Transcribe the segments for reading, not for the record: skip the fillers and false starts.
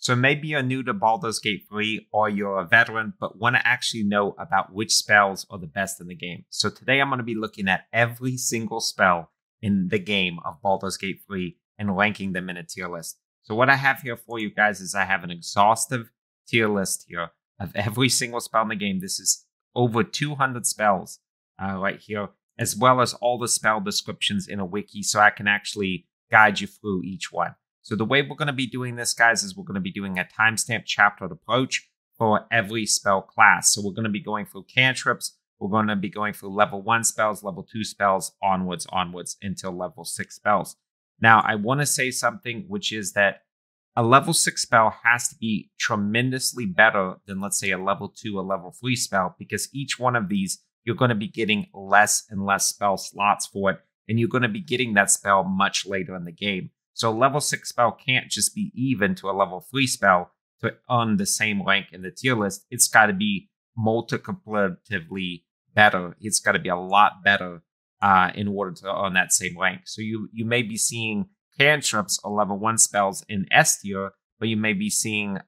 So maybe you're new to Baldur's Gate 3 or you're a veteran, but want to actually know about which spells are the best in the game. So today I'm going to be looking at every single spell in the game of Baldur's Gate 3 and ranking them in a tier list. So what I have here for you guys is I have an exhaustive tier list here of every single spell in the game. This is over 200 spells right here, as well as all the spell descriptions in a wiki, so I can actually guide you through each one. So the way we're going to be doing this, guys, is we're going to be doing a timestamp chaptered approach for every spell class. So we're going to be going through cantrips. We're going to be going through level 1 spells, level 2 spells, onwards until level 6 spells. Now, I want to say something, which is that a level 6 spell has to be tremendously better than, let's say, a level 2 or level 3 spell, because each one of these, you're going to be getting less and less spell slots for it, and you're going to be getting that spell much later in the game. So a level 6 spell can't just be even to a level 3 spell to earn the same rank in the tier list. It's got to be multiplicatively better. It's got to be a lot better in order to earn that same rank. So you may be seeing cantrips or level 1 spells in S tier, but you may be seeing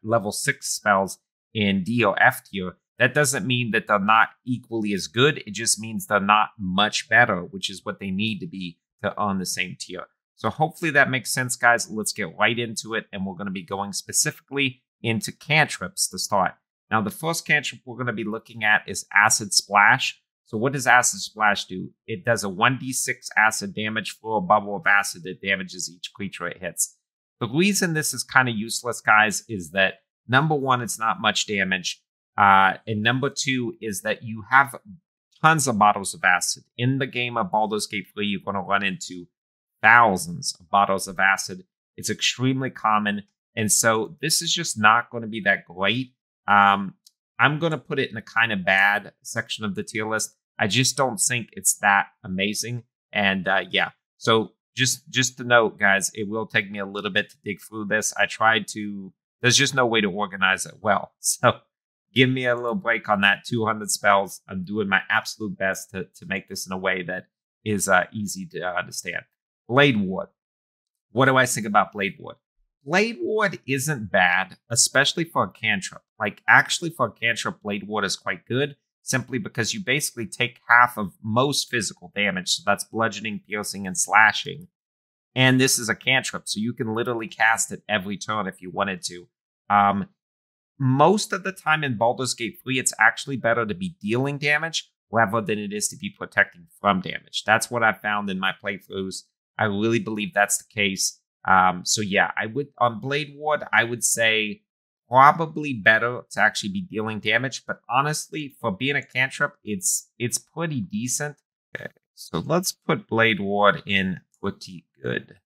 level 6 spells in D or F tier. That doesn't mean that they're not equally as good. It just means they're not much better, which is what they need to be to earn the same tier. So hopefully that makes sense, guys. Let's get right into it, and we're going to be going specifically into cantrips to start. Now, the first cantrip we're going to be looking at is Acid Splash. So what does Acid Splash do? It does a 1d6 acid damage for a bubble of acid that damages each creature it hits. The reason this is kind of useless, guys, is that number 1, it's not much damage. And number 2 is that you have tons of bottles of acid. In the game of Baldur's Gate 3, you're going to run into thousands of bottles of acid. It's extremely common. And so this is just not going to be that great. I'm going to put it in a kind of bad section of the tier list. I just don't think it's that amazing. And yeah, so just to note, guys, it will take me a little bit to dig through this. I tried to, there's just no way to organize it well. So give me a little break on that. 200 spells. I'm doing my absolute best to make this in a way that is easy to understand. Blade Ward. What do I think about Blade Ward? Blade Ward isn't bad, especially for a cantrip. Like, actually, for a cantrip, Blade Ward is quite good, simply because you basically take half of most physical damage. So that's bludgeoning, piercing, and slashing. And this is a cantrip, so you can literally cast it every turn if you wanted to. Most of the time in Baldur's Gate 3, it's actually better to be dealing damage rather than it is to be protecting from damage. That's what I found in my playthroughs. I really believe that's the case. So yeah, I would, on Blade Ward, I would say probably better to actually be dealing damage. But honestly, for being a cantrip, it's pretty decent. Okay, so let's put Blade Ward in pretty good.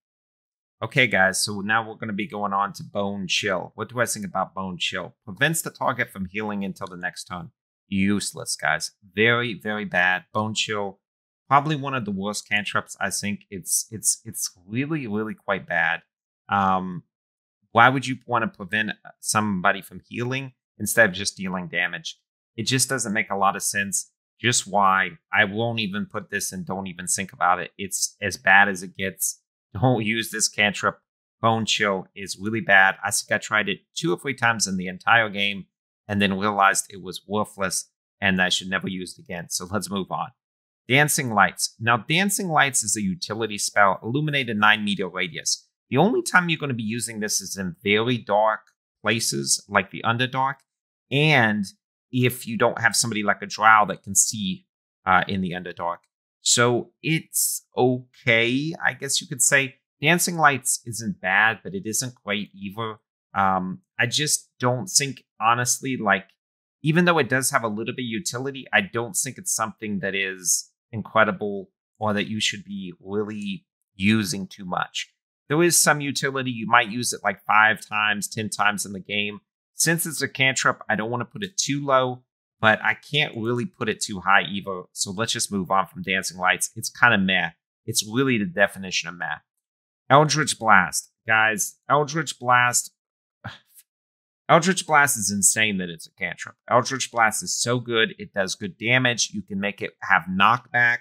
Okay, guys, so now we're going to be going on to Bone Chill. What do I think about Bone Chill? Prevents the target from healing until the next turn. Useless, guys. Very, very bad. Bone Chill. Probably one of the worst cantrips. I think it's really, really quite bad. Why would you want to prevent somebody from healing instead of just dealing damage? It just doesn't make a lot of sense. Just why? I won't even put this and don't even think about it. It's as bad as it gets. Don't use this cantrip. Bone Chill is really bad. I think I tried it 2 or 3 times in the entire game and then realized it was worthless and I should never use it again. So let's move on. Dancing Lights. Now, Dancing Lights is a utility spell, illuminate a 9-meter radius. The only time you're going to be using this is in very dark places, like the Underdark, and if you don't have somebody like a drow that can see in the Underdark. So it's okay, I guess you could say. Dancing Lights isn't bad, but it isn't great either. I just don't think, honestly, like, even though it does have a little bit of utility, I don't think it's something that is incredible or that you should be really using too much. There is some utility. You might use it like 5 times, 10 times in the game. Since it's a cantrip, I don't want to put it too low, but I can't really put it too high either. So let's just move on from Dancing Lights. It's kind of meh. It's really the definition of meh. Eldritch Blast. Guys, Eldritch Blast is insane that it's a cantrip. Eldritch Blast is so good. It does good damage. You can make it have knockback.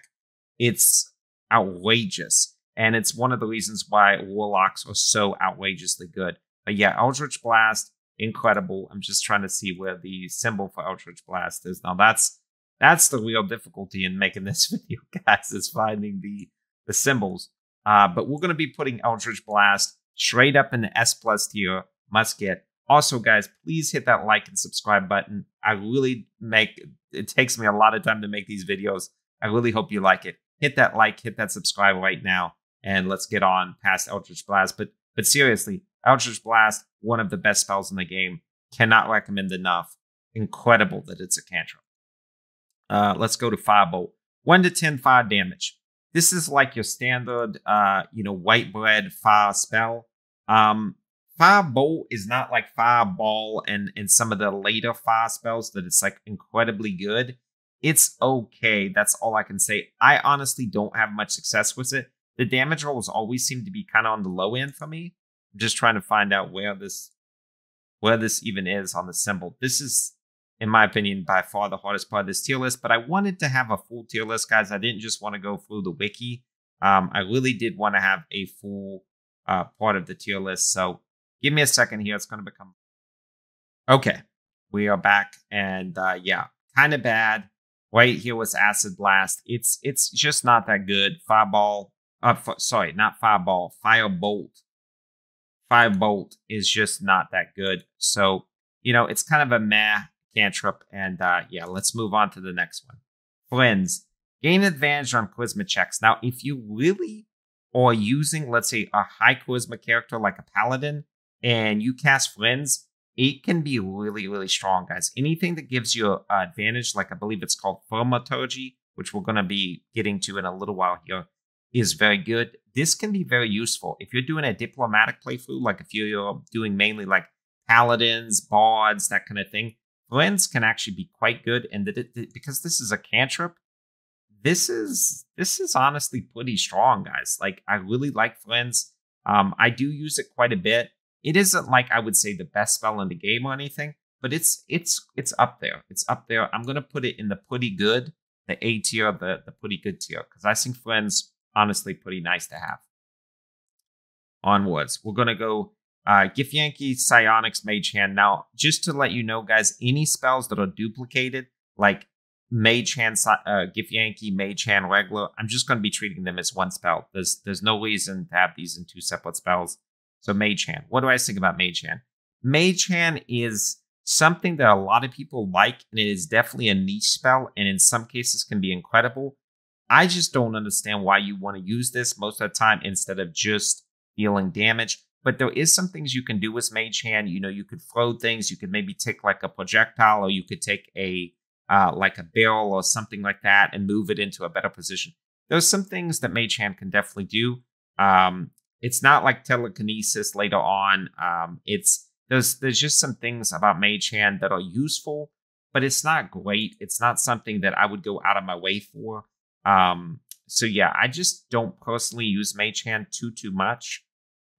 It's outrageous. And it's one of the reasons why Warlocks are so outrageously good. But yeah, Eldritch Blast, incredible. I'm just trying to see where the symbol for Eldritch Blast is. Now that's the real difficulty in making this video, guys, is finding the symbols. But we're going to be putting Eldritch Blast straight up in the S+ tier, must get. Also, guys, please hit that like and subscribe button. It takes me a lot of time to make these videos. I really hope you like it. Hit that like, hit that subscribe right now, and let's get on past Eldritch Blast. But seriously, Eldritch Blast, one of the best spells in the game. Cannot recommend enough. Incredible that it's a cantrip. Let's go to Firebolt. 1 to 10 fire damage. This is like your standard, white bread fire spell. Firebolt is not like Fireball and some of the later fire spells that it's like incredibly good. It's okay. That's all I can say. I honestly don't have much success with it. The damage rolls always seem to be kind of on the low end for me. I'm just trying to find out where this even is on the symbol. This is, in my opinion, by far the hardest part of this tier list, but I wanted to have a full tier list, guys. I didn't just want to go through the wiki. I really did want to have a full part of the tier list, so give me a second here. It's going to become... Okay, we are back, and yeah, kind of bad. Right here was Acid Blast. It's just not that good. Fireball, sorry, not Fireball, Firebolt. Firebolt is just not that good. So, it's kind of a meh cantrip. And yeah, let's move on to the next one. Friends. Gain advantage on charisma checks. Now, if you really are using, let's say, a high charisma character like a paladin, and you cast Friends, it can be really, really strong, guys. Anything that gives you advantage, like I believe it's called Thaumaturgy, which we're going to be getting to in a little while here, is very good. This can be very useful. If you're doing a diplomatic playthrough, like if you're doing mainly like paladins, bards, that kind of thing, Friends can actually be quite good. And because this is a cantrip, this is honestly pretty strong, guys. Like, I really like Friends. I do use it quite a bit. It isn't like I would say the best spell in the game or anything, but it's up there. It's up there. I'm gonna put it in the pretty good, the A tier, the pretty good tier, because I think Friends honestly pretty nice to have. Onwards, we're gonna go Githyanki, Psionics, Mage Hand. Now, just to let you know, guys, any spells that are duplicated, like Mage Hand, Githyanki, Mage Hand, regular, I'm just gonna be treating them as one spell. There's no reason to have these in two separate spells. So Mage Hand. What do I think about Mage Hand? Mage Hand is something that a lot of people like, and it is definitely a niche spell, and in some cases can be incredible. I just don't understand why you want to use this most of the time instead of just dealing damage. But there is some things you can do with Mage Hand. You could throw things. You could maybe take like a projectile, or you could take a like a barrel or something like that and move it into a better position. There's some things that Mage Hand can definitely do. It's not like telekinesis later on. There's just some things about Mage Hand that are useful, but it's not great. It's not something that I would go out of my way for. So yeah, I just don't personally use Mage Hand too much.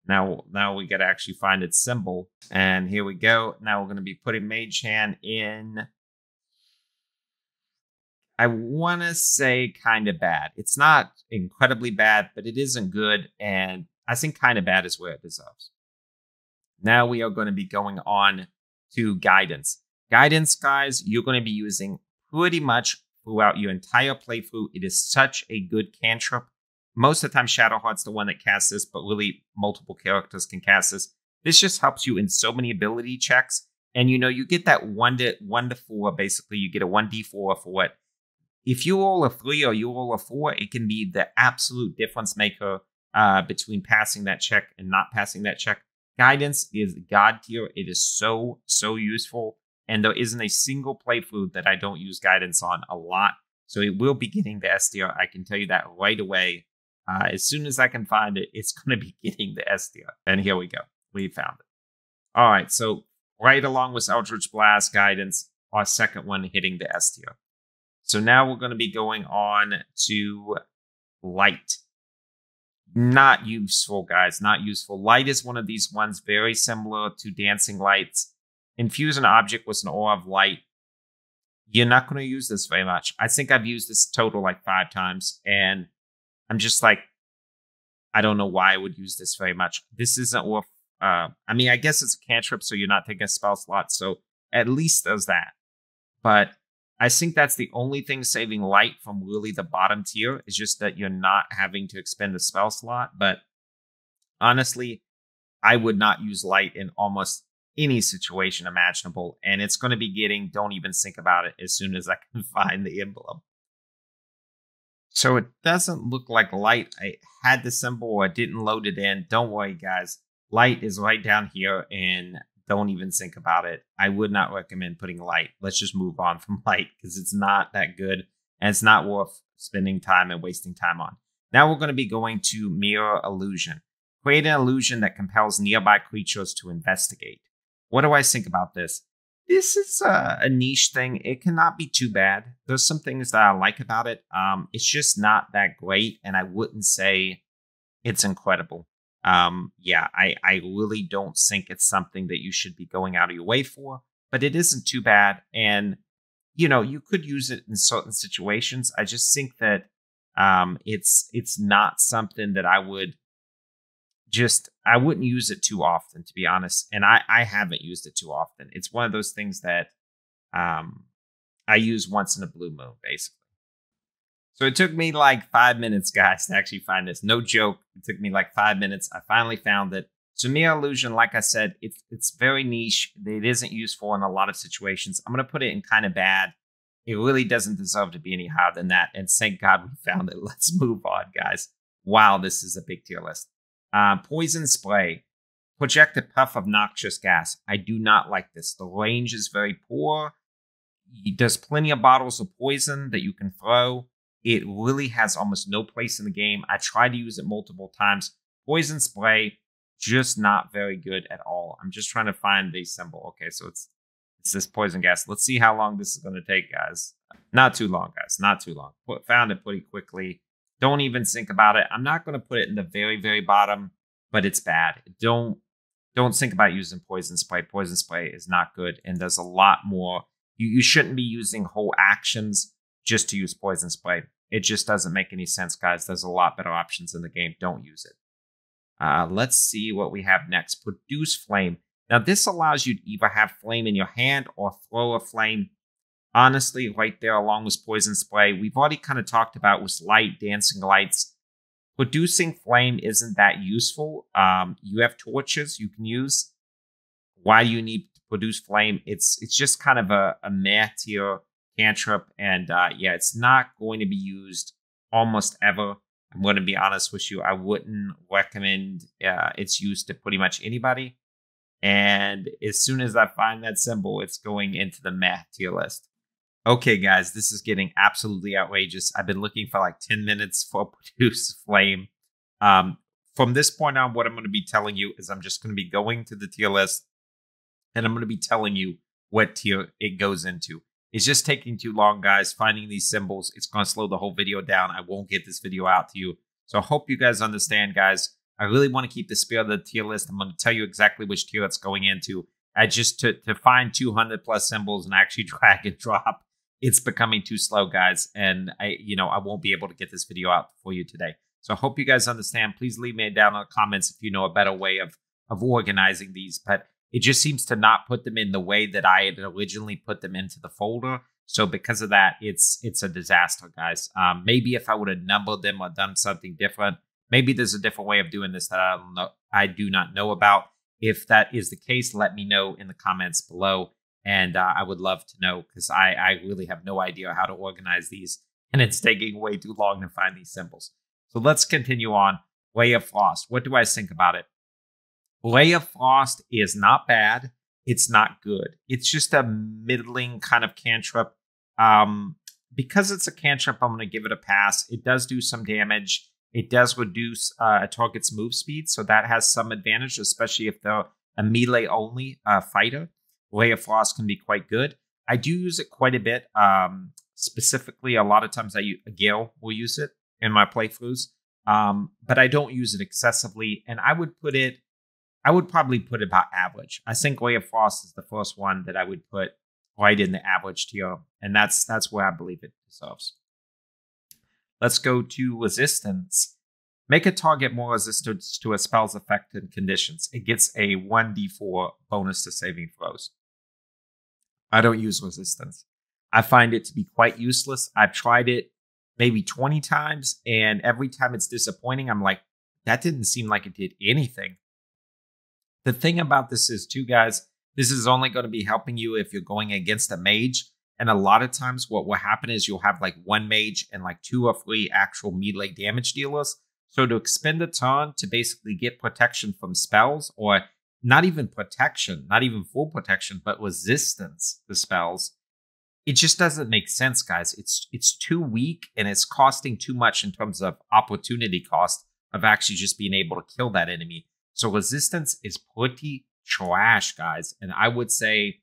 Now we gotta actually find its symbol, and here we go. Now we're gonna be putting Mage Hand in. I want to say kind of bad. It's not incredibly bad, but it isn't good, and I think kind of bad is where it deserves. Now we are going to be going on to Guidance. Guidance, guys, you're going to be using pretty much throughout your entire playthrough. It is such a good cantrip. Most of the time, Shadowheart's the one that casts this, but really multiple characters can cast this. This just helps you in so many ability checks. And you get that 1 to 4, basically. You get a 1d4 for it. If you roll a 3 or you roll a 4, it can be the absolute difference maker between passing that check and not passing that check. Guidance is God tier. It is so useful. And there isn't a single playthrough that I don't use Guidance on a lot. So it will be getting the S tier. I can tell you that right away. As soon as I can find it, it's going to be getting the S tier. And here we go. We found it. All right. So right along with Eldritch Blast, Guidance, our second one hitting the S tier. So now we're going to be going on to Light. Not useful, guys. Not useful. Light is one of these ones very similar to Dancing Lights. Infuse an object with an aura of light. You're not going to use this very much. I think I've used this total like 5 times. And I'm just like, I don't know why I would use this very much. This isn't worth I mean, I guess it's a cantrip, so you're not taking a spell slot, so at least does that. But I think that's the only thing saving light from really the bottom tier, is just that you're not having to expend a spell slot. But honestly, I would not use light in almost any situation imaginable, and it's going to be getting don't even think about it as soon as I can find the emblem. So it doesn't look like light. I had the symbol, or I didn't load it in. Don't worry, guys. Light is right down here, and don't even think about it. I would not recommend putting light. Let's just move on from light, because it's not that good, and it's not worth spending time and wasting time on. Now we're going to be going to Mirror Illusion. Create an illusion that compels nearby creatures to investigate. What do I think about this? This is a niche thing. It cannot be too bad. There's some things that I like about it. It's just not that great, and I wouldn't say it's incredible. Yeah, I really don't think it's something that you should be going out of your way for, but it isn't too bad. And, you know, you could use it in certain situations. I just think that it's not something that I wouldn't use it too often, to be honest. And I haven't used it too often. It's one of those things that I use once in a blue moon, basically. So it took me like 5 minutes, guys, to actually find this. No joke. It took me like 5 minutes. I finally found it. So Mirror Illusion, like I said, it's very niche. It isn't useful in a lot of situations. I'm going to put it in kind of bad. It really doesn't deserve to be any higher than that. And thank God we found it. Let's move on, guys. Wow, this is a big tier list. Poison Spray. Project a puff of noxious gas. I do not like this. The range is very poor. There's plenty of bottles of poison that you can throw. It really has almost no place in the game. I tried to use it multiple times. Poison Spray, just not very good at all. I'm just trying to find the symbol. Okay, so it's this poison gas. Let's see how long this is going to take, guys. Not too long, guys. Not too long. Found it pretty quickly. Don't even think about it. I'm not going to put it in the very, very bottom, but it's bad. Don't think about using Poison Spray. Poison Spray is not good, and there's a lot more. You shouldn't be using whole actions just to use Poison Spray. It just doesn't make any sense, guys. There's a lot better options in the game. Don't use it. Let's see what we have next. Produce Flame. Now, this allows you to either have flame in your hand or throw a flame. Honestly, right there along with Poison Spray, we've already kind of talked about with light, dancing lights. Producing flame isn't that useful. You have torches you can use. Why do you need to produce flame? It's just kind of a meh tier cantrip, and yeah, it's not going to be used almost ever. I'm going to be honest with you. I wouldn't recommend its use to pretty much anybody. And as soon as I find that symbol, it's going into the meh tier list. Okay, guys, this is getting absolutely outrageous. I've been looking for like 10 minutes for Produce Flame. From this point on, what I'm going to be telling you is I'm just going to be going to the tier list, and I'm going to be telling you what tier it goes into. It's just taking too long, guys. Finding these symbols, it's going to slow the whole video down. I won't get this video out to you. So I hope you guys understand, guys. I really want to keep the spirit of the tier list. I'm going to tell you exactly which tier it's going into. I just to find 200 plus symbols and actually drag and drop, it's becoming too slow, guys. And I won't be able to get this video out for you today. So I hope you guys understand. Please leave me down in the comments if you know a better way of organizing these. But it just seems to not put them in the way that I had originally put them into the folder. So because of that, it's a disaster, guys. Maybe if I would have numbered them or done something different, maybe there's a different way of doing this that I do not know about. If that is the case, let me know in the comments below. And I would love to know, because I really have no idea how to organize these. And it's taking way too long to find these symbols. So let's continue on. Ray of Frost. What do I think about it? Ray of Frost is not bad. It's not good. It's just a middling kind of cantrip. Because it's a cantrip, I'm going to give it a pass. It does do some damage. It does reduce a target's move speed, so that has some advantage, especially if they're a melee-only fighter. Ray of Frost can be quite good. I do use it quite a bit. Specifically, a lot of times Gale will use it in my playthroughs, but I don't use it excessively, and I would probably put it about average. I think Ray of Frost is the first one that I would put right in the average tier, and that's where I believe it deserves. Let's go to Resistance. Make a target more resistant to a spell's effect and conditions. It gets a 1d4 bonus to saving throws. I don't use resistance. I find it to be quite useless. I've tried it maybe 20 times, and every time it's disappointing. I'm like, that didn't seem like it did anything. The thing about this is, too, guys, this is only going to be helping you if you're going against a mage. And a lot of times what will happen is you'll have like one mage and like 2 or 3 actual melee damage dealers. So to expend a turn to basically get protection from spells, or not even protection, not even full protection, but resistance to spells, it just doesn't make sense, guys. It's too weak, and it's costing too much in terms of opportunity cost of actually just being able to kill that enemy. So resistance is pretty trash, guys. And I would say,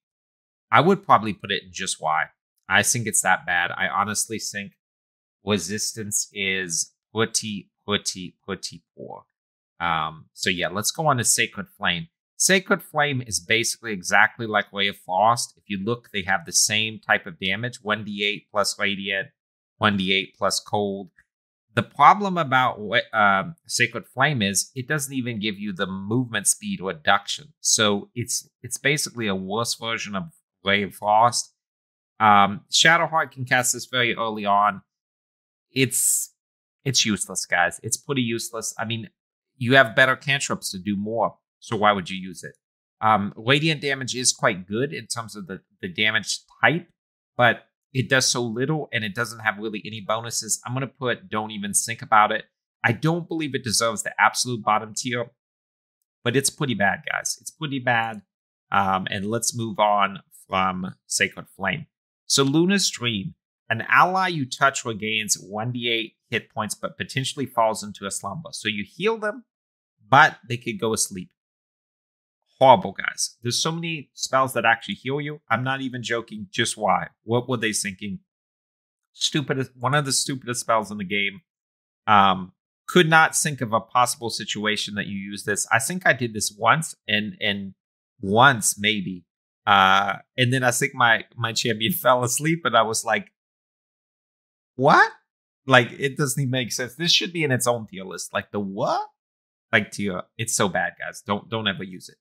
I would probably put it in just Y. I think it's that bad. I honestly think resistance is pretty poor. So yeah, let's go on to Sacred Flame. Sacred Flame is basically exactly like Ray of Frost. If you look, they have the same type of damage, 1d8 plus Radiant, 1d8 plus Cold. The problem about Sacred Flame is it doesn't even give you the movement speed reduction. So it's basically a worse version of Ray of Frost. Shadowheart can cast this very early on. It's useless, guys. It's pretty useless. I mean, you have better cantrips to do more, so why would you use it? Radiant damage is quite good in terms of the damage type, but it does so little, and it doesn't have really any bonuses. I'm going to put don't even think about it. I don't believe it deserves the absolute bottom tier, but it's pretty bad, guys. It's pretty bad. And let's move on from Sacred Flame. So Luna's Dream. An ally you touch regains 1d8 hit points, but potentially falls into a slumber. So you heal them, but they could go asleep. Horrible, guys. There's so many spells that actually heal you. I'm not even joking. Just why? What were they thinking? Stupidest, one of the stupidest spells in the game. Could not think of a possible situation that you use this. I think I did this once, and once maybe. And then I think my champion fell asleep, and I was like, what? Like, it doesn't even make sense. This should be in its own tier list. Like, the what? Like, tier. It's so bad, guys. Don't ever use it.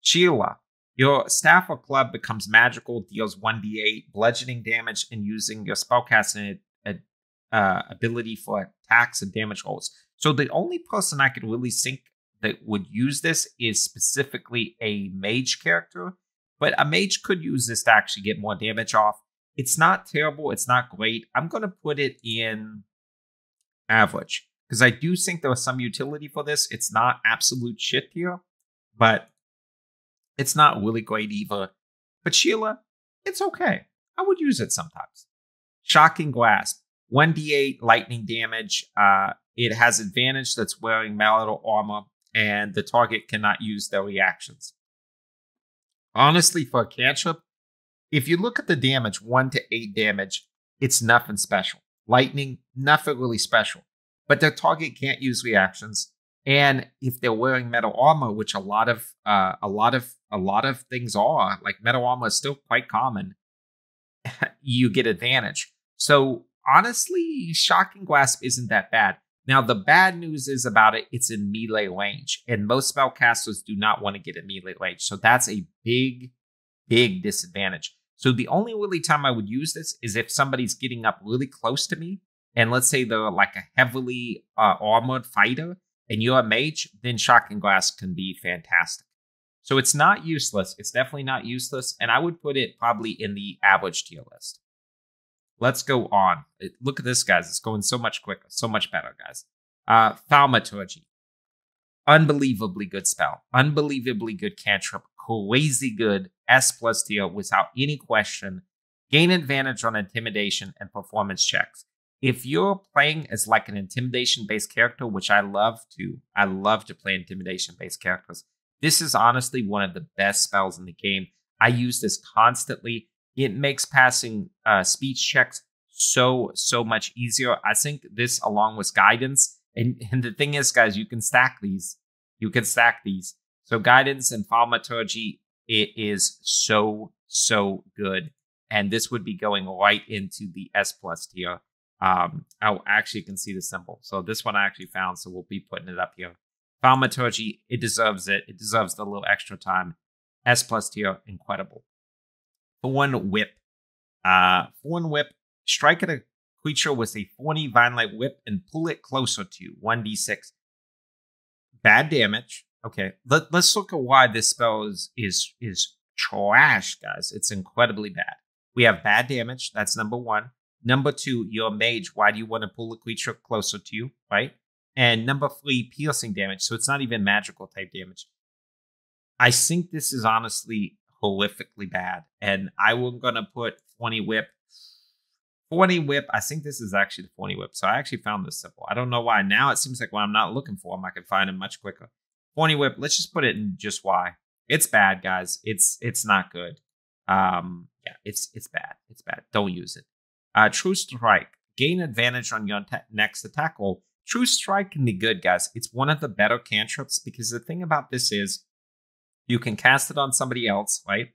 Shillelagh. Your staff or club becomes magical, deals 1d8 bludgeoning damage, and using your spellcasting ability for attacks and damage rolls. So the only person I could really think that would use this is specifically a mage character. But a mage could use this to actually get more damage off. It's not terrible. It's not great. I'm going to put it in average, because I do think there was some utility for this. It's not absolute shit here, but it's not really great either. But Shillelagh, it's okay. I would use it sometimes. Shocking Grasp. 1d8 lightning damage. It has advantage that's wearing metal armor, and the target cannot use their reactions. Honestly, for a cantrip, if you look at the damage, 1 to 8 damage, it's nothing special. Lightning, nothing really special. But their target can't use reactions. And if they're wearing metal armor, which a lot of things are, like metal armor is still quite common, you get advantage. So honestly, Shocking Grasp isn't that bad. Now, the bad news is about it, it's in melee range, and most spellcasters do not want to get in melee range. So that's a big disadvantage. So the only really time I would use this is if somebody's getting up really close to me, and let's say they're like a heavily armored fighter, and you're a mage, then Shocking Grasp can be fantastic. So it's not useless. It's definitely not useless, and I would put it probably in the average tier list. Let's go on. Look at this, guys. It's going so much quicker, so much better, guys. Thaumaturgy. Unbelievably good spell. Unbelievably good cantrip. Crazy good S+ tier without any question. Gain advantage on intimidation and performance checks. If you're playing as like an intimidation-based character, which I love to play intimidation-based characters, this is honestly one of the best spells in the game. I use this constantly. It makes passing speech checks so much easier. I think this, along with guidance, and the thing is, guys, you can stack these. So guidance and thaumaturgy, it is so good, and this would be going right into the S+ tier. I actually can see the symbol. So this one I actually found, so we'll be putting it up here. Thaumaturgy, it deserves it. It deserves the little extra time. S+ tier, incredible. Thorn Whip. Thorn Whip, strike at a creature with a thorny vine-like whip and pull it closer to you. 1d6. Bad damage. Okay, let's look at why this spell is trash, guys. It's incredibly bad. We have bad damage. That's number one. Number two, you're a mage. Why do you want to pull a creature closer to you, right? And number three, piercing damage. So it's not even magical type damage. I think this is honestly horrifically bad. And I was going to put Thorny Whip. Thorny Whip, I think this is actually the Thorny Whip. So I actually found this simple. I don't know why. Now it seems like when I'm not looking for them, I can find them much quicker. Thorny Whip, let's just put it in just why. It's bad, guys. It's not good. Yeah, it's bad. It's bad. Don't use it. True Strike. Gain advantage on your next attack roll. True Strike can be good, guys. It's one of the better cantrips because the thing about this is you can cast it on somebody else, right?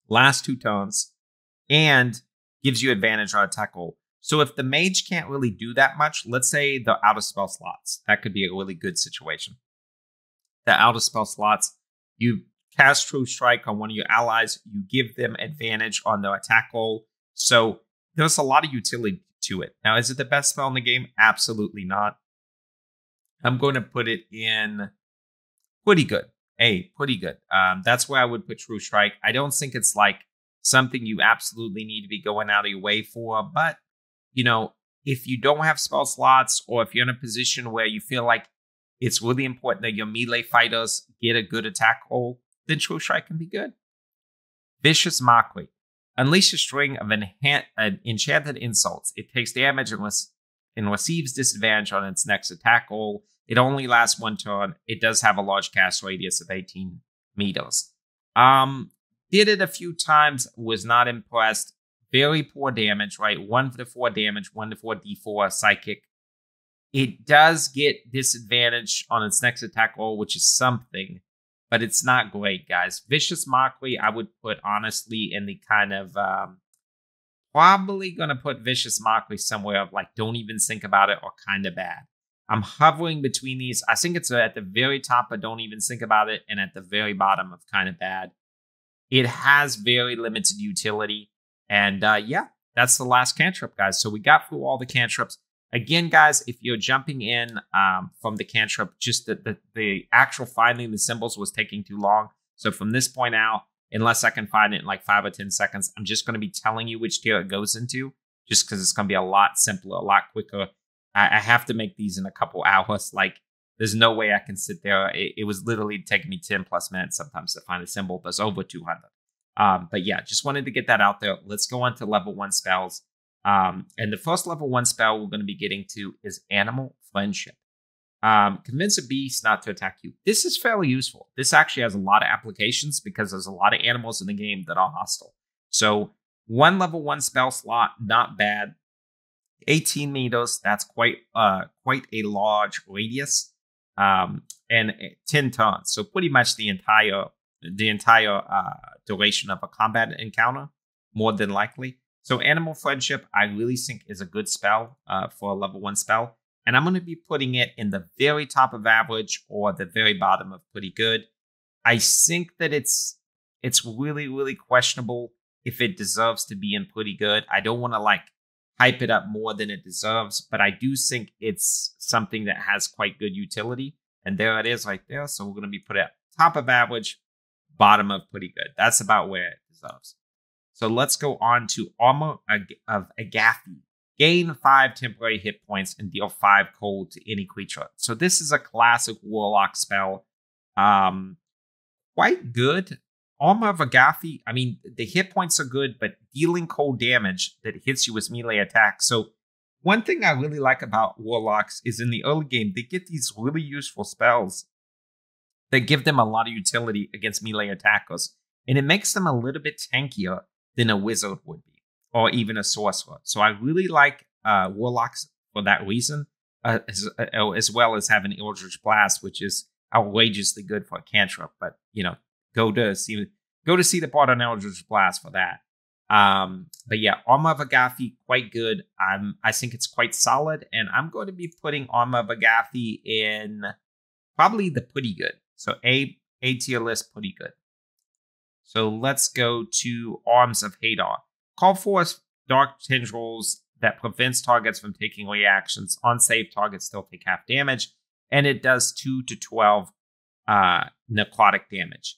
Last 2 turns, and gives you advantage on attack roll. So if the mage can't really do that much, let's say the out of spell slots, that could be a really good situation. The out of spell slots, you cast True Strike on one of your allies, you give them advantage on their attack roll. So there's a lot of utility to it. Now, is it the best spell in the game? Absolutely not. I'm going to put it in pretty good. Hey, pretty good. That's where I would put True Strike. I don't think it's like something you absolutely need to be going out of your way for. But, you know, if you don't have spell slots or if you're in a position where you feel like it's really important that your melee fighters get a good attack roll, then True Strike can be good. Vicious Mockery. Unleash a string of enchanted insults. It takes damage and receives disadvantage on its next attack roll. It only lasts 1 turn. It does have a large cast radius of 18 meters. Did it a few times. Was not impressed. Very poor damage, right? 1 to 4 damage, 1 to 4 d4 psychic. It does get disadvantage on its next attack roll, which is something. But it's not great, guys. Vicious Mockery, I would put, honestly, in the kind of... probably going to put Vicious Mockery somewhere of, like, don't even think about it or kind of bad. I'm hovering between these. I think it's at the very top of don't even think about it and at the very bottom of kind of bad. It has very limited utility. And, yeah, that's the last cantrip, guys. So we got through all the cantrips. Again, guys, if you're jumping in from the cantrip, just the actual finding the symbols was taking too long. So from this point out, unless I can find it in like 5 or 10 seconds, I'm just going to be telling you which tier it goes into, just because it's going to be a lot simpler, a lot quicker. I have to make these in a couple hours. Like, there's no way I can sit there. It was literally taking me 10 plus minutes sometimes to find a symbol. There's over 200. But yeah, just wanted to get that out there. Let's go on to level 1 spells. And the first level 1 spell we're going to be getting to is Animal Friendship. Convince a beast not to attack you. This is fairly useful. This actually has a lot of applications because there's a lot of animals in the game that are hostile. So 1 level 1 spell slot, not bad. 18 meters, that's quite a large radius. And 10 turns. So pretty much the entire duration of a combat encounter, more than likely. So Animal Friendship, I really think is a good spell for a level 1 spell. And I'm going to be putting it in the very top of average or the very bottom of pretty good. I think that it's really, really questionable if it deserves to be in pretty good. I don't want to like hype it up more than it deserves, but I do think it's something that has quite good utility. And there it is right there. So we're going to be put at top of average, bottom of pretty good. That's about where it deserves. So let's go on to Armour of Agathys. Gain 5 temporary hit points and deal 5 cold to any creature. So this is a classic Warlock spell. Quite good. Armour of Agathys, I mean, the hit points are good, but dealing cold damage that hits you with melee attacks. So one thing I really like about Warlocks is in the early game, they get these really useful spells that give them a lot of utility against melee attackers. And it makes them a little bit tankier than a wizard would be, or even a sorcerer. So I really like Warlocks for that reason, as well as having Eldritch Blast, which is outrageously good for a cantrip. But, you know, go to see the part on Eldritch Blast for that. But yeah, Armour of Agathys, quite good. I think it's quite solid, and I'm going to be putting Armour of Agathys in probably the pretty good. So A tier list, pretty good. So let's go to Arms of Hadar. Call forth Dark Tendrils that prevents targets from taking reactions. On save, targets still take half damage, and it does 2 to 12 necrotic damage.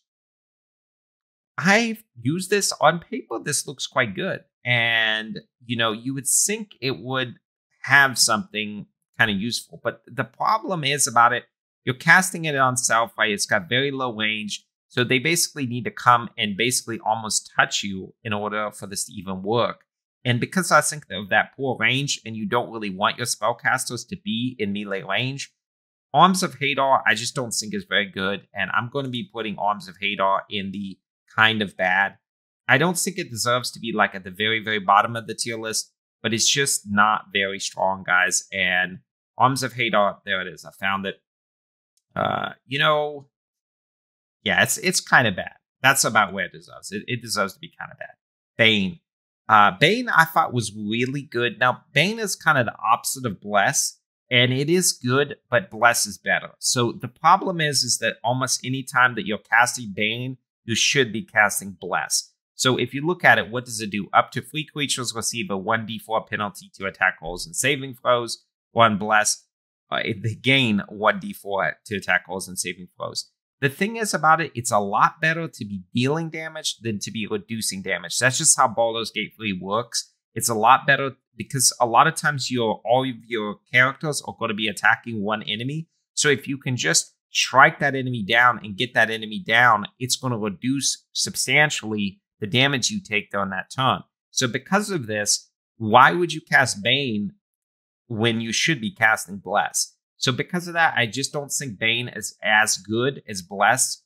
I've used this on paper. This looks quite good. And, you would think it would have something kind of useful. But the problem is about it, you're casting it on self, right? It's got very low range. So they basically need to come and basically almost touch you in order for this to even work. And because I think of that poor range and you don't really want your spellcasters to be in melee range, Arms of Hadar, I just don't think is very good. And I'm going to be putting Arms of Hadar in the kind of bad. I don't think it deserves to be like at the very, very bottom of the tier list, but it's just not very strong, guys. And Arms of Hadar, there it is. I found it. Yeah, it's kind of bad. That's about where it deserves. It deserves to be kind of bad. Bane. Bane, I thought was really good. Now, Bane is kind of the opposite of Bless, and it is good, but Bless is better. So the problem is that almost any time that you're casting Bane, you should be casting Bless. So if you look at it, what does it do? Up to 3 creatures receive a 1d4 penalty to attack rolls and saving throws. 1 Bless. They gain 1d4 to attack rolls and saving throws. The thing is about it, it's a lot better to be dealing damage than to be reducing damage. That's just how Baldur's Gate 3 works. It's a lot better because a lot of times all of your characters are going to be attacking one enemy. So if you can just strike that enemy down and get that enemy down, it's going to reduce substantially the damage you take on that turn. So because of this, why would you cast Bane when you should be casting Bless? So because of that, I just don't think Bane is as good as Bless.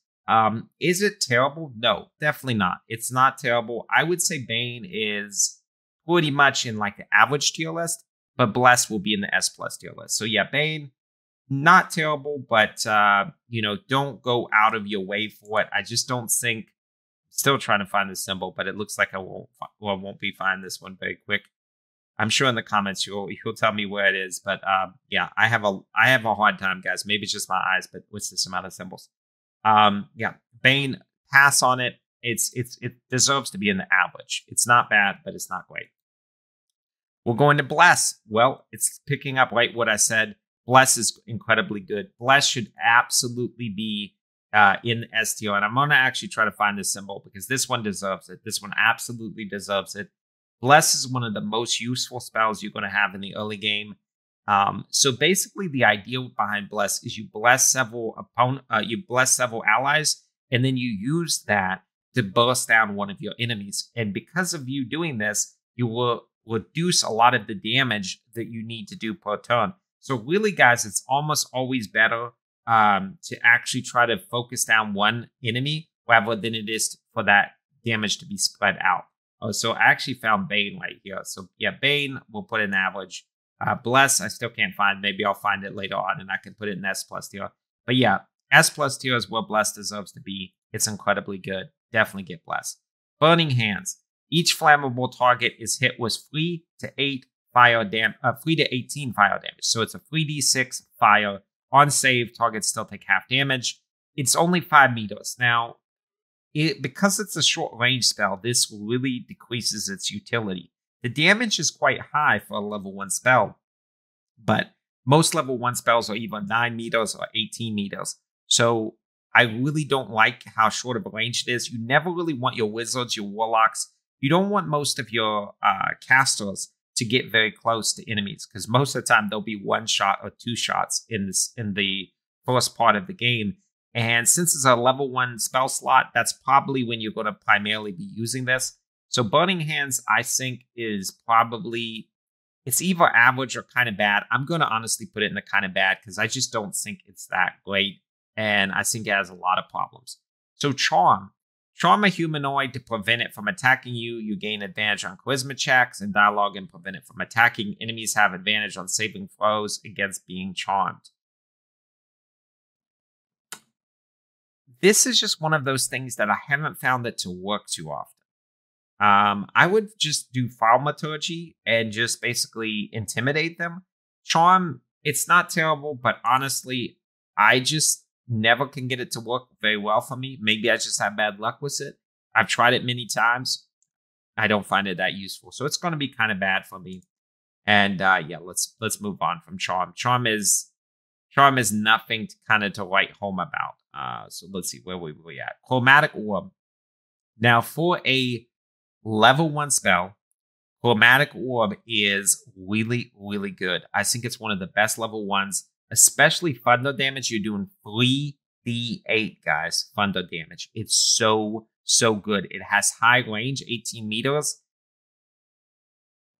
Is it terrible? No, definitely not. It's not terrible. I would say Bane is pretty much in like the average tier list, but Bless will be in the S+ tier list. So yeah, Bane, not terrible, but don't go out of your way for it. I just don't think. Still trying to find the symbol, but it looks like I won't be finding this one very quick. I'm sure in the comments you'll tell me where it is, but yeah, I have a hard time, guys. Maybe it's just my eyes, but what's this amount of symbols? Yeah, Bane, pass on it. It deserves to be in the average. It's not bad, but it's not great. We're going to Bless. Well, it's picking up right what I said. Bless is incredibly good. Bless should absolutely be in S tier, and I'm going to actually try to find this symbol because this one deserves it. This one absolutely deserves it. Bless is one of the most useful spells you're going to have in the early game. So basically, the idea behind Bless is you bless several allies, and then you use that to burst down one of your enemies. And because of you doing this, you will reduce a lot of the damage that you need to do per turn. So really, guys, it's almost always better to actually try to focus down one enemy rather than it is for that damage to be spread out. Oh, so I actually found Bane right here. So yeah, Bane, we'll put in average. Bless, I still can't find. Maybe I'll find it later on and I can put it in S+ tier. But yeah, S+ tier is where Bless deserves to be. It's incredibly good. Definitely get Bless. Burning Hands. Each flammable target is hit with 3 to 18 fire damage. So it's a 3d6 fire. On save, targets still take half damage. It's only 5 meters. Now, because it's a short range spell, this really decreases its utility. The damage is quite high for a level 1 spell, but most level 1 spells are either 9 meters or 18 meters. So I really don't like how short of a range it is. You never really want your wizards, your warlocks. You don't want most of your casters to get very close to enemies, because most of the time there'll be 1 shot or 2 shots in the first part of the game. And since it's a level 1 spell slot, that's probably when you're going to primarily be using this. So Burning Hands, I think, is probably, it's either average or kind of bad. I'm going to honestly put it in the kind of bad because I just don't think it's that great. And I think it has a lot of problems. So Charm. Charm a humanoid to prevent it from attacking you. You gain advantage on charisma checks and dialogue and prevent it from attacking. Enemies have advantage on saving throws against being charmed. This is just one of those things that I haven't found it to work too often. I would just do Thaumaturgy and just basically intimidate them. Charm, it's not terrible, but honestly, I just never can get it to work very well for me. Maybe I just have bad luck with it. I've tried it many times. I don't find it that useful, so it's going to be kind of bad for me. And yeah, let's move on from Charm. Charm is nothing to write home about. So let's see where we at. Chromatic Orb. Now for a level 1 spell, Chromatic Orb is really, really good. I think it's one of the best level 1s, especially thunder damage. You're doing 3d8, guys. Thunder damage. It's so good. It has high range, 18 meters.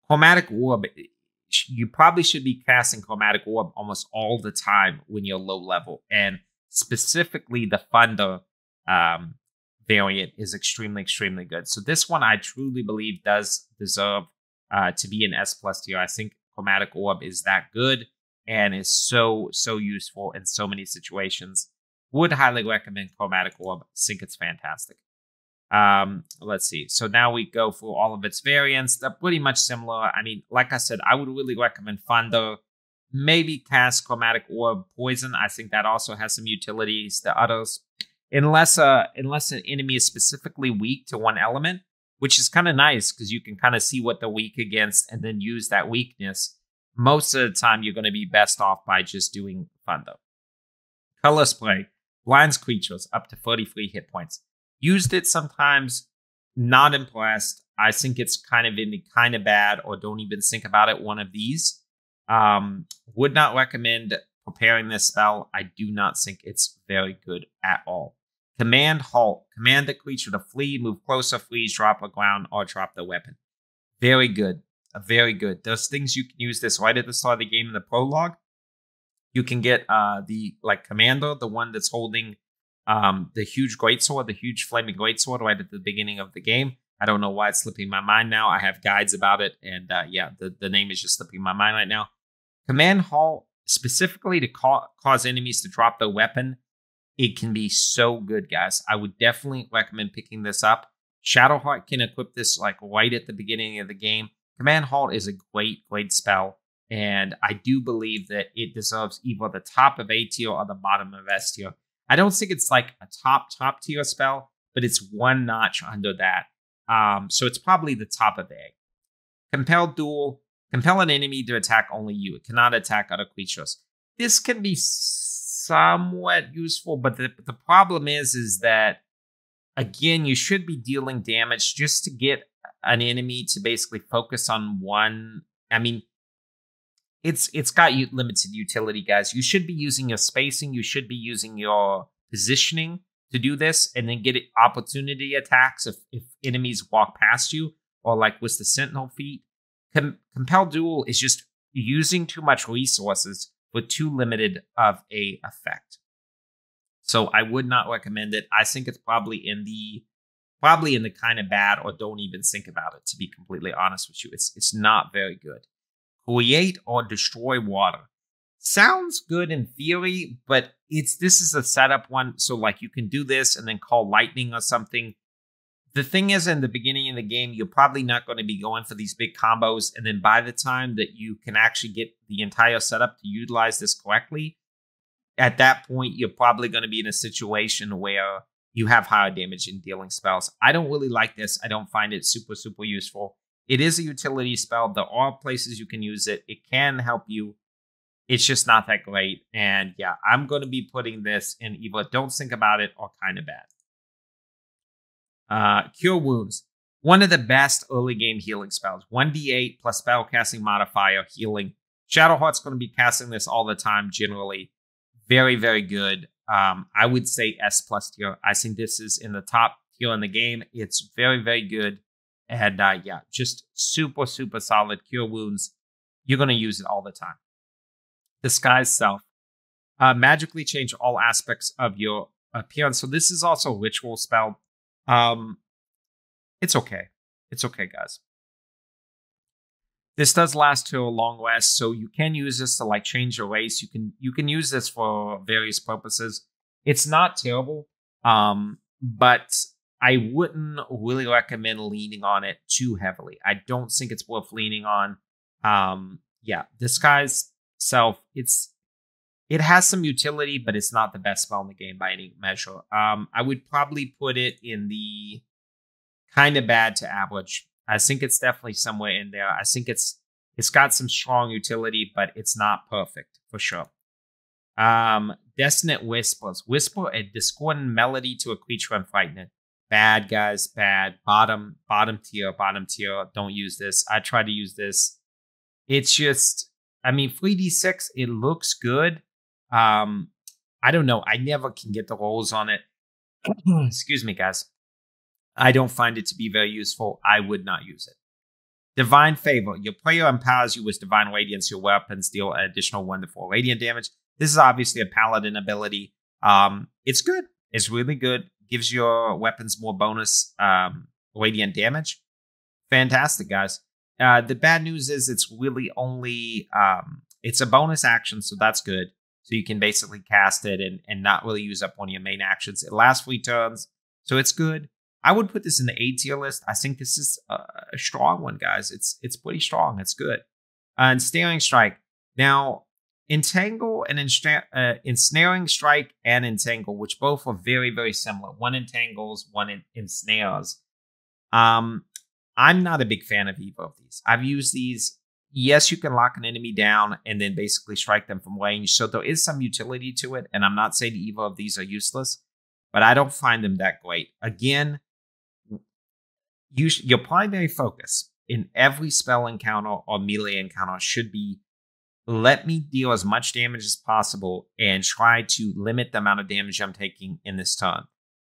Chromatic Orb, you probably should be casting Chromatic Orb almost all the time when you're low level. And specifically the Thunder variant is extremely good. So this one I truly believe does deserve to be an S+ tier. I think Chromatic Orb is that good and is so useful in so many situations. Would highly recommend Chromatic Orb. I think it's fantastic. Let's see. So now we go through all of its variants. They're pretty much similar. I mean, like I said, I would really recommend Thunder. Maybe cast Chromatic Orb Poison. I think that also has some utilities. The others, unless an enemy is specifically weak to one element, which is kind of nice because you can kind of see what they're weak against and then use that weakness. Most of the time, you're going to be best off by just doing Thunder. Color Spray blinds creatures up to 33 hit points. Used it sometimes, not impressed. I think it's kind of in the kind of bad or don't even think about it. One of these. Would not recommend preparing this spell. I do not think it's very good at all. Command Halt. Command the creature to flee, move closer, freeze, drop a ground, or drop the weapon. Very good. Very good. There's things you can use this right at the start of the game in the prologue. You can get the commander, the one that's holding the huge greatsword, the huge flaming greatsword right at the beginning of the game. I don't know why it's slipping my mind now. I have guides about it, and yeah, the name is just slipping my mind right now. Command Halt specifically to cause enemies to drop their weapon. It can be so good, guys. I would definitely recommend picking this up. Shadowheart can equip this right at the beginning of the game. Command Halt is a great spell, and I do believe that it deserves either the top of A tier or the bottom of S tier. I don't think it's like a top tier spell, but it's one notch under that. So it's probably the top of A. Compelled Duel. Compel an enemy to attack only you. It cannot attack other creatures. This can be somewhat useful, but the problem is that, again, you should be dealing damage just to get an enemy to basically focus on one. I mean, it's got limited utility, guys. You should be using your spacing. You should be using your positioning to do this, and then get opportunity attacks if enemies walk past you, or like with the Sentinel feat. Compelled Duel is just using too much resources with too limited of a effect. So I would not recommend it. I think it's probably in the kind of bad, or don't even think about it, to be completely honest with you. It's not very good. Create or destroy water. Sounds good in theory, but this is a setup one. So you can do this and then call lightning or something. The thing is, in the beginning of the game, you're probably not going to be going for these big combos. And then by the time that you can actually get the entire setup to utilize this correctly, at that point, you're probably going to be in a situation where you have higher damage in dealing spells. I don't really like this. I don't find it super useful. It is a utility spell. There are places you can use it. It can help you. It's just not that great. And yeah, I'm going to be putting this in either don't think about it or kind of bad. Cure Wounds. One of the best early game healing spells. 1d8 plus spellcasting modifier healing. Shadowheart's going to be casting this all the time generally. Very good. I would say S+ tier. I think this is in the top tier in the game. It's very good. And yeah, just super solid. Cure Wounds. You're going to use it all the time. Disguise Self. Magically change all aspects of your appearance. So this is also a ritual spell. It's okay. It's okay, guys. This does last to a long rest, so you can use this to change your race. You can use this for various purposes. It's not terrible, but I wouldn't really recommend leaning on it too heavily. I don't think it's worth leaning on. Yeah, Disguise Self, it has some utility, but it's not the best spell in the game by any measure. I would probably put it in the kind of bad to average. I think it's definitely somewhere in there. I think it's got some strong utility, but it's not perfect for sure. Dissonant Whispers. Whisper a discordant melody to a creature and frighten it. Bad, guys, bad. Bottom tier. Don't use this. I tried to use this. It's just, I mean, 3d6, it looks good. I don't know. I never can get the rolls on it. Excuse me, guys. I don't find it to be very useful. I would not use it. Divine Favour. Your player empowers you with Divine Radiance. Your weapons deal an additional 1 to 4 radiant damage. This is obviously a paladin ability. It's good. It's really good. Gives your weapons more bonus radiant damage. Fantastic, guys. The bad news is it's really only it's a bonus action, so that's good. So you can basically cast it and not really use up one of your main actions. It lasts 3 turns, so it's good. I would put this in the A tier list. I think this is a strong one, guys. It's pretty strong. It's good. Ensnaring Strike. Now, Entangle and Ensnaring Strike and Entangle, which both are very, very similar. One entangles, one ensnares. I'm not a big fan of either of these. I've used these. Yes, you can lock an enemy down and then basically strike them from range. So there is some utility to it. And I'm not saying either of these are useless, but I don't find them that great. Again, your primary focus in every spell encounter or melee encounter should be, let me deal as much damage as possible and try to limit the amount of damage I'm taking in this turn.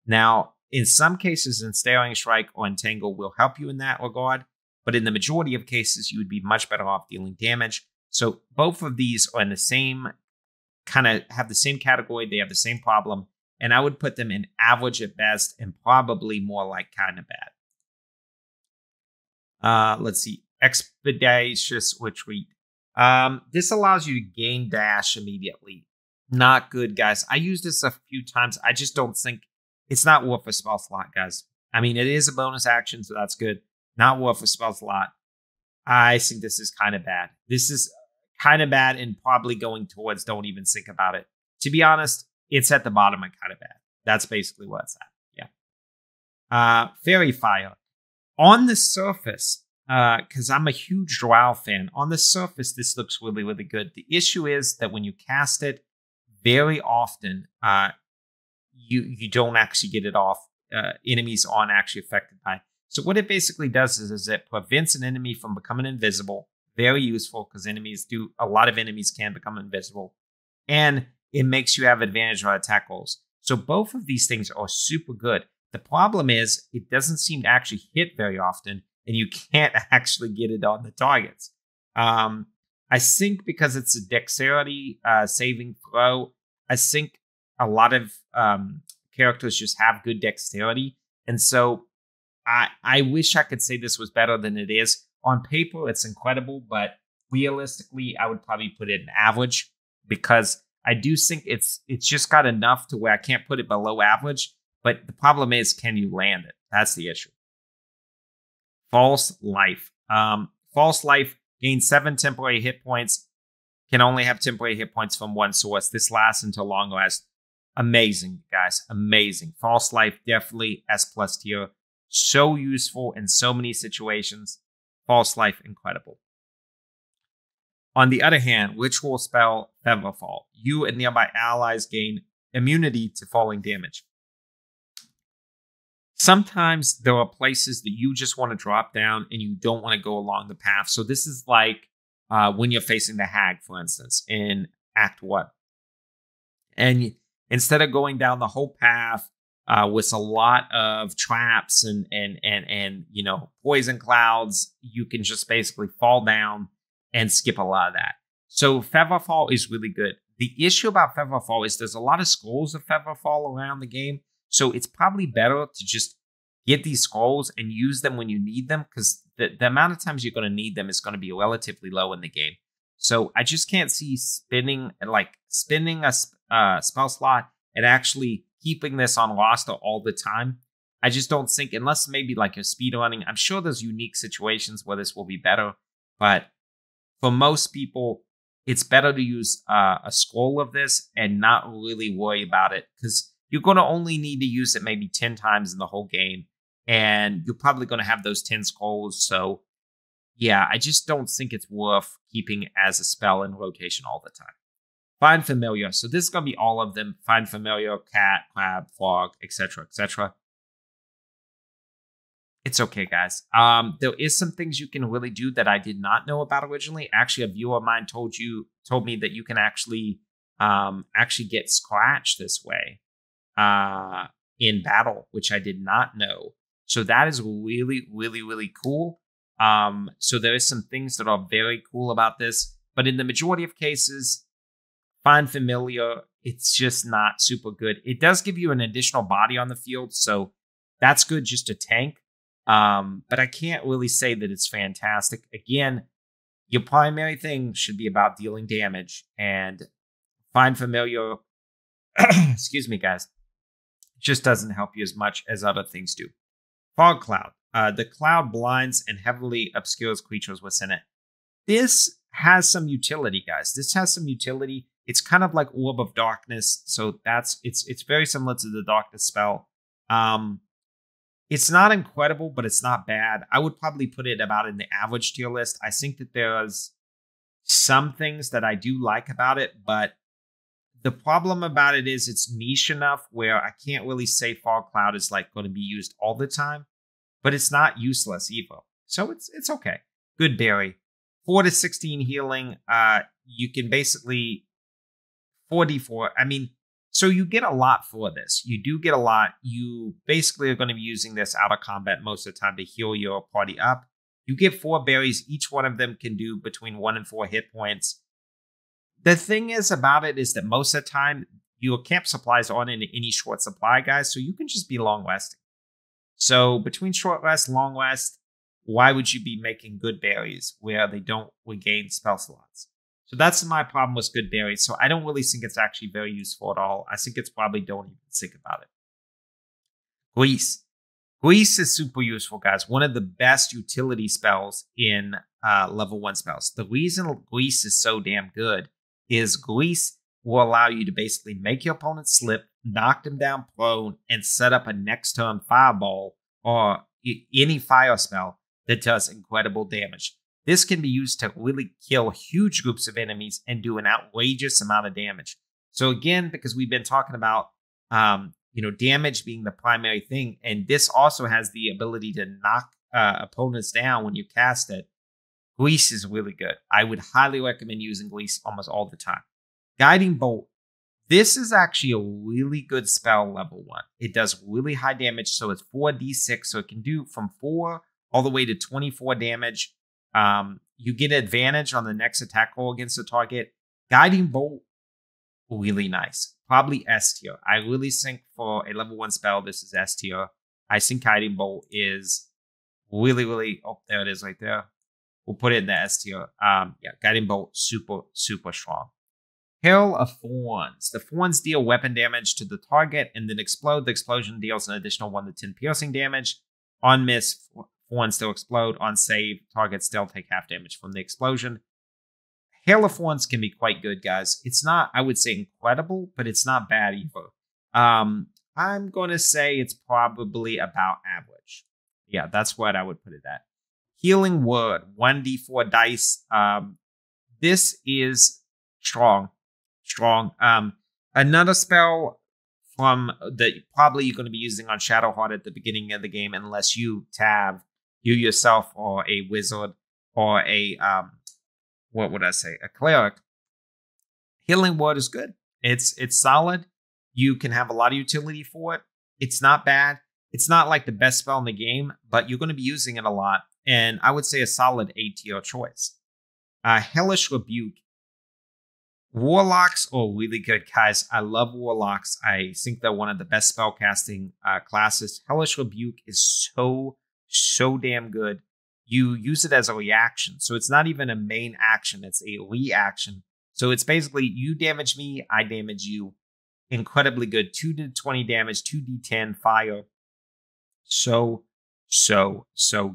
Now, in some cases, Ensnaring Strike or Entangle will help you in that regard, but in the majority of cases, you would be much better off dealing damage. So both of these are in the same, kind of have the same category, they have the same problem, and I would put them in average at best and probably more like kind of bad. Let's see. Expeditious Retreat. This allows you to gain dash immediately. Not good, guys. I used this a few times. I just don't think it's not worth a spell slot, guys. I mean, it is a bonus action, so that's good. Not worth a spell slot. I think this is kind of bad. This is kind of bad and probably going towards don't even think about it. To be honest, it's at the bottom and kind of bad. That's basically what it's at. Yeah. Faerie Fire. On the surface, because I'm a huge Drow fan, on the surface, this looks really, really good. The issue is that when you cast it, very often, you don't actually get it off. Enemies aren't actually affected by it. So what it basically does is it prevents an enemy from becoming invisible. Very useful because a lot of enemies can become invisible. And it makes you have advantage on attack rolls. So both of these things are super good. The problem is it doesn't seem to actually hit very often, and you can't actually get it on the targets. I think because it's a dexterity saving throw, I think a lot of characters just have good dexterity. And so I wish I could say this was better than it is. On paper, it's incredible, but realistically, I would probably put it in average because I do think it's just got enough to where I can't put it below average. But the problem is, can you land it? That's the issue. False Life. False Life gains 7 temporary hit points. Can only have temporary hit points from one source. This lasts until long rest. Amazing, guys. Amazing. False Life, definitely S+ tier. So useful in so many situations. False Life, incredible. On the other hand, ritual spell Favour. You and nearby allies gain immunity to falling damage. Sometimes there are places that you just want to drop down and you don't want to go along the path. So this is like when you're facing the hag, for instance, in Act 1. And instead of going down the whole path with a lot of traps and you know, poison clouds, you can just basically fall down and skip a lot of that. So Favour is really good. The issue about Favour is there's a lot of scrolls of Favour around the game. So it's probably better to just get these scrolls and use them when you need them, because the amount of times you're going to need them is going to be relatively low in the game. So I just can't see spinning a spell slot and actually keeping this on roster all the time. I just don't think, unless maybe like you're speedrunning, I'm sure there's unique situations where this will be better. But for most people, it's better to use a scroll of this and not really worry about it, because you're going to only need to use it maybe 10 times in the whole game. And you're probably going to have those 10 scrolls. So yeah, I just don't think it's worth keeping as a spell in rotation all the time. Find Familiar. So this is going to be all of them. Find Familiar, Cat, Crab, Frog, etc., etc. It's okay, guys. There is some things you can really do that I did not know about originally. Actually, a viewer of mine told me that you can actually get scratched this way in battle, which I did not know. So that is really, really, really cool. So there is some things that are very cool about this, but in the majority of cases, Find Familiar, it's just not super good. It does give you an additional body on the field, so that's good just to tank. But I can't really say that it's fantastic. Again, your primary thing should be about dealing damage, and Find Familiar, excuse me, guys, just doesn't help you as much as other things do. Fog Cloud. The cloud blinds and heavily obscures creatures within it. This has some utility, guys. This has some utility. It's kind of like Orb of Darkness, so it's very similar to the Darkness spell. It's not incredible, but it's not bad. I would probably put it about in the average tier list. I think that there's some things that I do like about it, but the problem about it is it's niche enough where I can't really say Fog Cloud is like going to be used all the time, but it's not useless either. So it's okay. GoodBerry. 4 to 16 healing. You can basically 4d4. I mean, so you get a lot for this. You do get a lot. You basically are going to be using this out of combat most of the time to heal your party up. You get 4 berries. Each one of them can do between 1 and 4 hit points. The thing is about it is that most of the time, your camp supplies aren't in any short supply, guys, so you can just be long resting. So between short rest, long rest, why would you be making GoodBerries where they don't regain spell slots? So that's my problem with GoodBerries. So I don't really think it's actually very useful at all. I think it's probably don't even think about it. Grease. Grease is super useful, guys. One of the best utility spells in level 1 spells. The reason Grease is so damn good is Grease will allow you to basically make your opponent slip, knock them down prone, and set up a next turn fireball or any fire spell that does incredible damage. This can be used to really kill huge groups of enemies and do an outrageous amount of damage. So again, because we've been talking about damage being the primary thing, and this also has the ability to knock opponents down when you cast it, Grease is really good. I would highly recommend using Grease almost all the time. Guiding Bolt. This is actually a really good spell level 1. It does really high damage, so it's 4d6, so it can do from 4 all the way to 24 damage. You get advantage on the next attack roll against the target. Guiding Bolt, really nice. Probably S tier. I really think for a level 1 spell, this is S tier. I think Guiding Bolt is really, really... Oh, there it is right there. We'll put it in the S tier. Guiding Bolt, super, super strong. Hail of Thorns. The Thorns deal weapon damage to the target and then explode. The explosion deals an additional 1 to 10 piercing damage. On miss, Thorns still explode. On save, targets still take half damage from the explosion. Hail of Thorns can be quite good, guys. It's not, I would say, incredible, but it's not bad either. I'm going to say it's probably about average. Yeah, that's what I would put it at. Healing Word, 1d4 dice. This is strong. Another spell from that probably you're going to be using on Shadowheart at the beginning of the game, unless you yourself or a wizard or a a cleric. Healing Word is good. It's solid. You can have a lot of utility for it. It's not bad. It's not like the best spell in the game, but you're going to be using it a lot. And I would say a solid A tier choice. Hellish Rebuke. Warlocks are really good, guys. I love Warlocks. I think they're one of the best spellcasting classes. Hellish Rebuke is so damn good. You use it as a reaction. So it's not even a main action. It's a reaction. So it's basically you damage me, I damage you. Incredibly good. 2 to 20 damage, 2d10 fire. So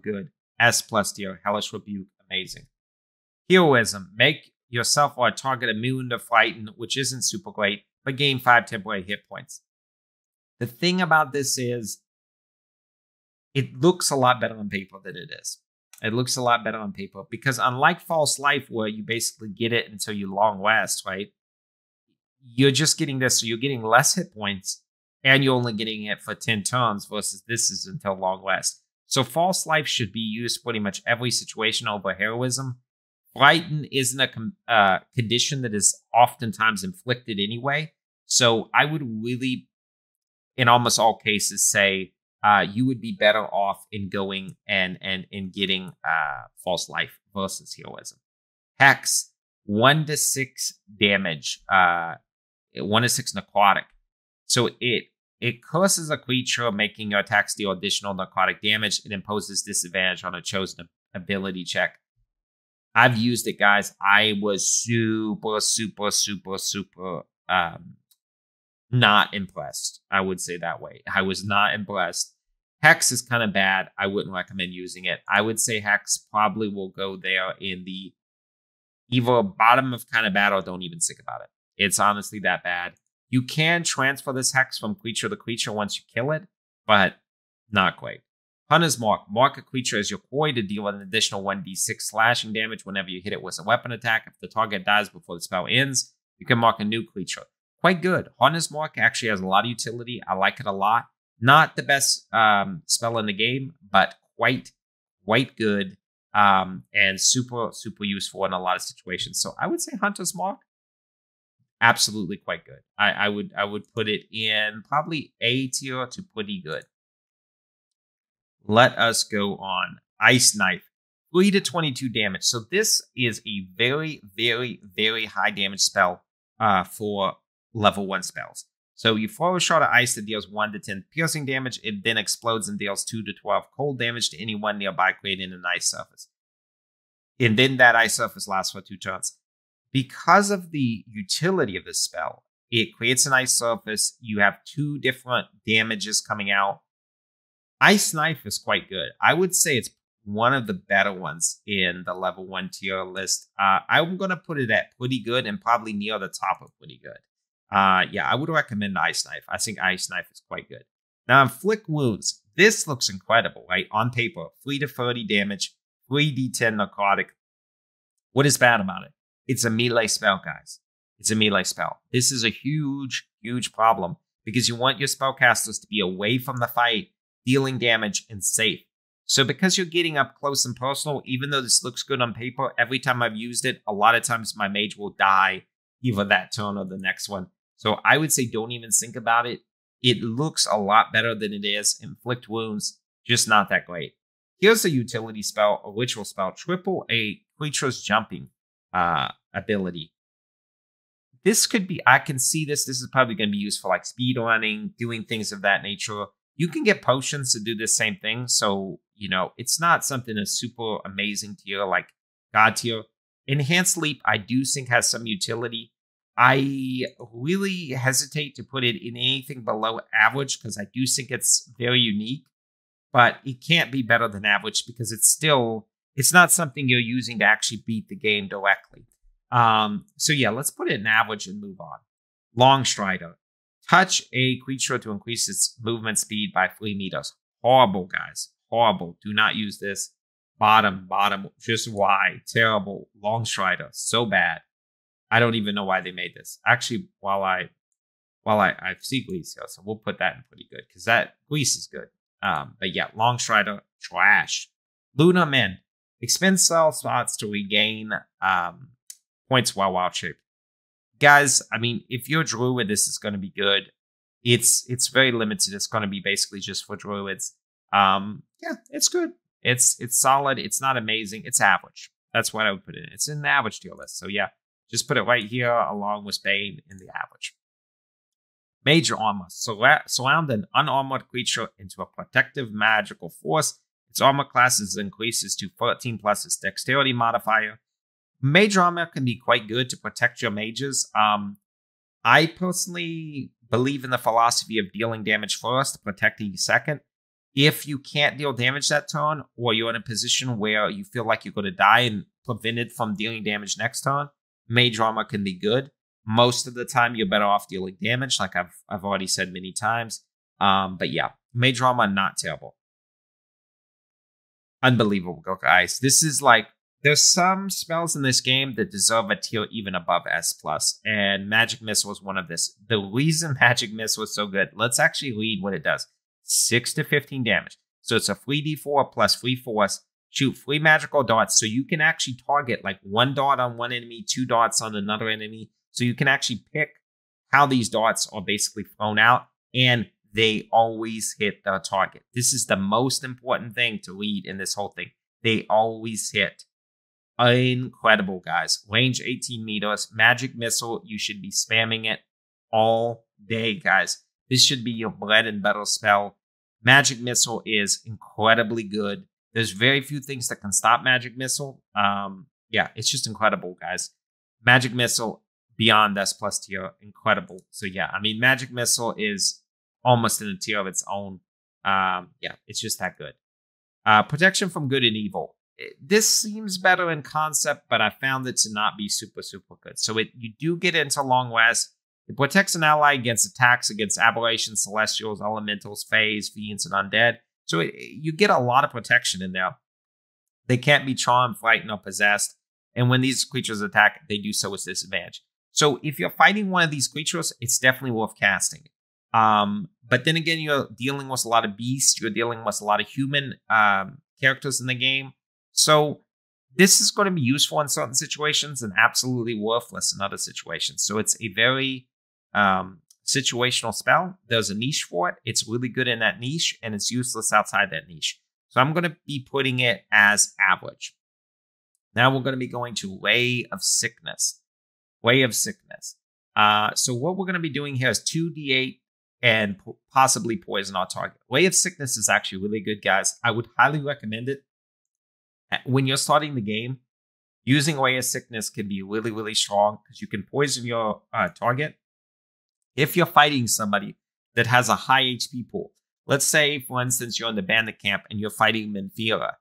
good. S plus tier, Hellish Rebuke, amazing. Heroism, make yourself or a target immune to frighten, which isn't super great, but gain 5 temporary hit points. The thing about this is, it looks a lot better on paper than it is. It looks a lot better on paper because unlike False Life, where you basically get it until you long rest, right? You're just getting this, so you're getting less hit points, and you're only getting it for 10 turns versus this is until long rest. So False Life should be used pretty much every situation over Heroism. Frighten isn't a condition that is oftentimes inflicted anyway. So I would really, in almost all cases, say you would be better off in going and getting False Life versus Heroism. Hex, 1 to 6 damage, 1 to 6 necrotic. So it curses a creature, making your attacks deal additional necrotic damage. It imposes disadvantage on a chosen ability check. I've used it, guys. I was super not impressed. I would say that way. I was not impressed. Hex is kind of bad. I wouldn't recommend using it. I would say Hex probably will go there in the either bottom of kind of bad or don't even think about it. It's honestly that bad. You can transfer this Hex from creature to creature once you kill it, but not quite. Hunter's Mark. Mark a creature as your quarry to deal an additional 1d6 slashing damage whenever you hit it with a weapon attack. If the target dies before the spell ends, you can mark a new creature. Quite good. Hunter's Mark actually has a lot of utility. I like it a lot. Not the best spell in the game, but quite good and super useful in a lot of situations. So I would say Hunter's Mark, absolutely quite good. I would put it in probably A tier to pretty good. Let us go on. Ice Knife, 3 to 22 damage. So this is a very high damage spell for level 1 spells. So you throw a shot of ice that deals 1 to 10 piercing damage. It then explodes and deals 2 to 12 cold damage to anyone nearby, creating an ice surface. And then that ice surface lasts for 2 turns. Because of the utility of this spell, it creates an ice surface. You have 2 different damages coming out. Ice Knife is quite good. I would say it's one of the better ones in the level 1 tier list. I'm going to put it at pretty good and probably near the top of pretty good. Yeah, I would recommend Ice Knife. I think Ice Knife is quite good. Now, Inflict Wounds. This looks incredible, right? On paper, 3 to 30 damage, 3d10 necrotic. What is bad about it? It's a melee spell, guys. It's a melee spell. This is a huge problem because you want your spellcasters to be away from the fight, dealing damage, and safe. So because you're getting up close and personal, even though this looks good on paper, every time I've used it, a lot of times my mage will die either that turn or the next one. So I would say don't even think about it. It looks a lot better than it is. Inflict Wounds, just not that great. Here's a utility spell, a ritual spell. Triple a creature's jumping ability. This could be, I can see this. This is probably going to be used for like speed running, doing things of that nature. You can get potions to do the same thing. So, you know, it's not something that's super amazing tier like God tier. Enhanced Leap, I do think has some utility. I really hesitate to put it in anything below average because I do think it's very unique. But it can't be better than average because it's not something you're using to actually beat the game directly. So yeah, let's put it in average and move on. Longstrider. Touch a creature to increase its movement speed by 3 meters. Horrible, guys. Horrible. Do not use this. Bottom. Just why? Terrible. Longstrider. So bad. I don't even know why they made this. Actually, while I see Grease here, so we'll put that in pretty good because that Grease is good. But yeah, Longstrider, trash. Lunar Mend. Expend spell slots to regain points while wild shape. Guys, I mean, if you're a druid, this is going to be good. It's very limited. It's going to be basically just for druids. Yeah, it's good. It's solid. It's not amazing. It's average. That's what I would put in. It's in the average tier list. So yeah, just put it right here along with Bane in the average. Major Armor. Surround an unarmored creature into a protective magical force. Its armor class increases to 13 plus its dexterity modifier. Major Armor can be quite good to protect your mages. I personally believe in the philosophy of dealing damage first, protecting second. If you can't deal damage that turn, or you're in a position where you feel like you're going to die and prevented from dealing damage next turn, Mage Armor can be good. Most of the time, you're better off dealing damage, like I've already said many times. But yeah, Mage Armor, not terrible. Unbelievable, guys. This is like, there's some spells in this game that deserve a tier even above S+, and Magic Missile is one of this. The reason Magic Missile is so good, let's actually read what it does. 6 to 15 damage. So it's a 3d4 plus free force. Shoot 3 magical darts. So you can actually target like 1 dart on one enemy, 2 darts on another enemy. So you can actually pick how these darts are basically thrown out, and they always hit the target. This is the most important thing to read in this whole thing. They always hit. Incredible, guys. Range 18 meters. Magic Missile, you should be spamming it all day, guys. This should be your bread and butter spell. Magic Missile is incredibly good. There's very few things that can stop Magic Missile. Yeah, it's just incredible, guys. Magic Missile, beyond S+ tier, incredible. So yeah, I mean, Magic Missile is almost in a tier of its own. Yeah, it's just that good. Protection from good and evil. This seems better in concept, but I found it to not be super, super good. So you do get into long rest. It protects an ally against attacks against aberrations, celestials, elementals, fays, fiends, and undead. So you get a lot of protection in there. They can't be charmed, frightened, or possessed. And when these creatures attack, they do so with disadvantage. So if you're fighting one of these creatures, it's definitely worth casting. But then again, you're dealing with a lot of beasts. You're dealing with a lot of human characters in the game. So this is going to be useful in certain situations and absolutely worthless in other situations. So it's a very situational spell. There's a niche for it. It's really good in that niche, and it's useless outside that niche. So I'm going to be putting it as average. Now we're going to be going to Way of Sickness. Way of Sickness. So what we're going to be doing here is 2d8 and possibly poison our target. Way of Sickness is actually really good, guys. I would highly recommend it. When you're starting the game, using Way of Sickness can be really, really strong because you can poison your target. If you're fighting somebody that has a high HP pool, let's say, for instance, you're in the bandit camp and you're fighting Menfira,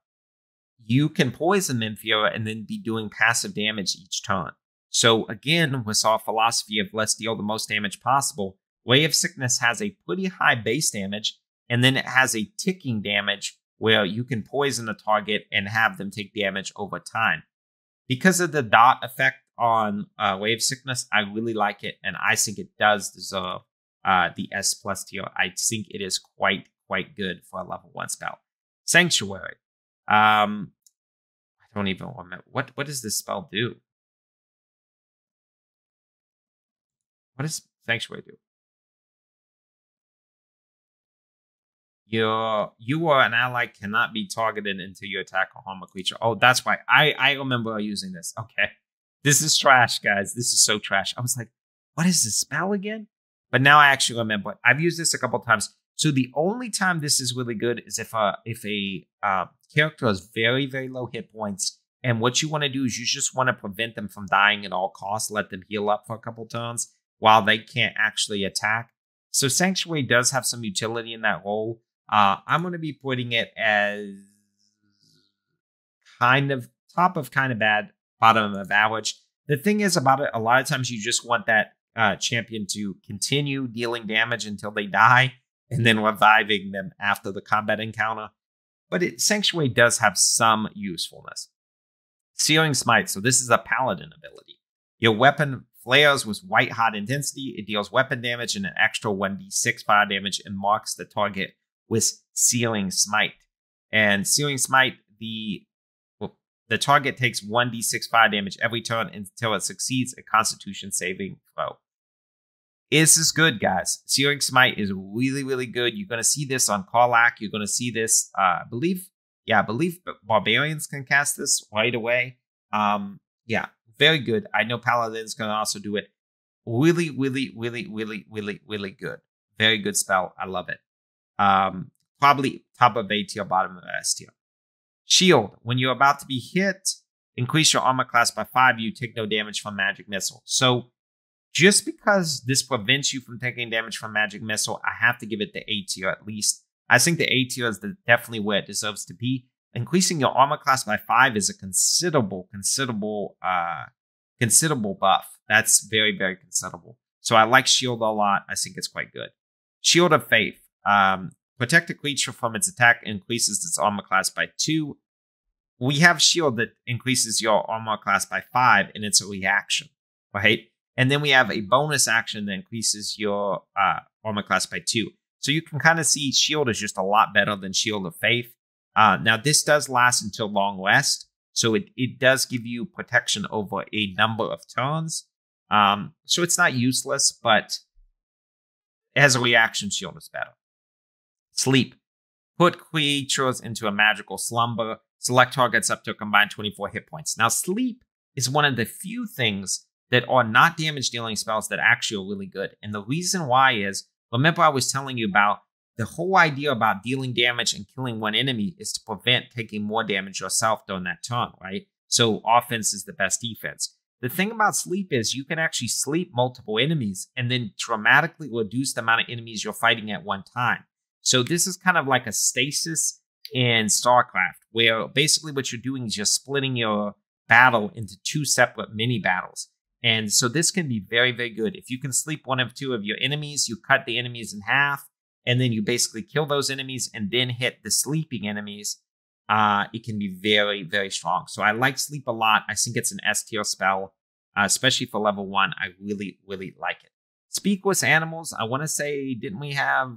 you can poison Menfira and then be doing passive damage each turn. So again, with our philosophy of let's deal the most damage possible, Way of Sickness has a pretty high base damage, and then it has a ticking damage where you can poison a target and have them take damage over time. Because of the dot effect on Way of Sickness, I really like it, and I think it does deserve the S+ tier. I think it is quite good for a level 1 spell. Sanctuary. I don't even remember. What does this spell do? What does Sanctuary do? You or an ally cannot be targeted until you attack or harm a creature. Oh, that's why. I remember using this. Okay. This is trash, guys. This is so trash. I was like, what is this spell again? But now I actually remember. I've used this a couple times. So the only time this is really good is if a character has very, very low hit points. And what you want to do is you just want to prevent them from dying at all costs. Let them heal up for a couple turns while they can't actually attack. So Sanctuary does have some utility in that role. I'm going to be putting it as kind of top of kind of bad, bottom of average. The thing is about it, a lot of times you just want that champion to continue dealing damage until they die and then reviving them after the combat encounter. But Sanctuary does have some usefulness. Searing Smite. So this is a paladin ability. Your weapon flares with white hot intensity. It deals weapon damage and an extra 1d6 fire damage and marks the target with Searing Smite. And Searing Smite, the target takes 1d6 fire damage every turn until it succeeds a Constitution saving throw. This is good, guys. Searing Smite is really, really good. You're going to see this on Karlach. You're going to see this, I believe Barbarians can cast this right away. Yeah, very good. I know Paladins can also do it. Really, really, really, really, really, really good. Very good spell. I love it. Probably top of A tier, bottom of S tier. Shield. When you're about to be hit, increase your armor class by 5. You take no damage from magic missile. So just because this prevents you from taking damage from magic missile, I have to give it the A tier at least. I think the A tier is definitely where it deserves to be. Increasing your armor class by 5 is a considerable buff. That's very, very considerable. So I like Shield a lot. I think it's quite good. Shield of Faith. Protect a creature from its attack, increases its armor class by 2. We have Shield that increases your armor class by 5, and it's a reaction, right? And then we have a bonus action that increases your armor class by 2. So you can kind of see Shield is just a lot better than Shield of Faith. Now, this does last until long rest, so it does give you protection over a number of turns. So it's not useless, but as a reaction, Shield is better. Sleep. Put creatures into a magical slumber. Select targets up to a combined 24 hit points. Now, Sleep is one of the few things that are not damage-dealing spells that actually are really good. And the reason why is, remember I was telling you about the whole idea about dealing damage and killing one enemy is to prevent taking more damage yourself during that turn, right? So offense is the best defense. The thing about Sleep is you can actually sleep multiple enemies and then dramatically reduce the amount of enemies you're fighting at one time. So this is kind of like a stasis in StarCraft, where basically what you're doing is you're splitting your battle into 2 separate mini battles. And so this can be very, very good. If you can sleep 1 of 2 of your enemies, you cut the enemies in half, and then you basically kill those enemies and then hit the sleeping enemies. It can be very, very strong. So I like Sleep a lot. I think it's an S tier spell, especially for level 1. I really, really like it. Speak with Animals. I want to say, didn't we have...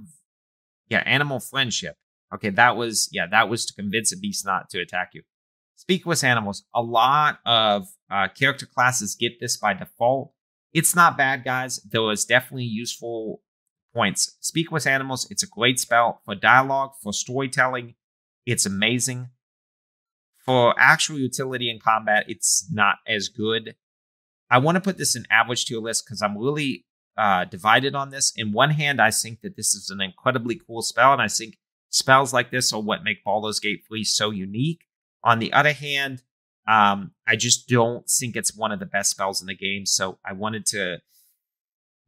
Yeah, Animal Friendship. Okay, that was to convince a beast not to attack you. Speak with Animals. A lot of character classes get this by default. It's not bad, guys. There was definitely useful points. Speak with Animals. It's a great spell for dialogue, for storytelling. It's amazing. For actual utility in combat, it's not as good. I want to put this in average tier list because I'm really divided on this. In one hand, I think that this is an incredibly cool spell, and I think spells like this are what make Baldur's Gate 3 so unique. On the other hand, I just don't think it's one of the best spells in the game, so I wanted to,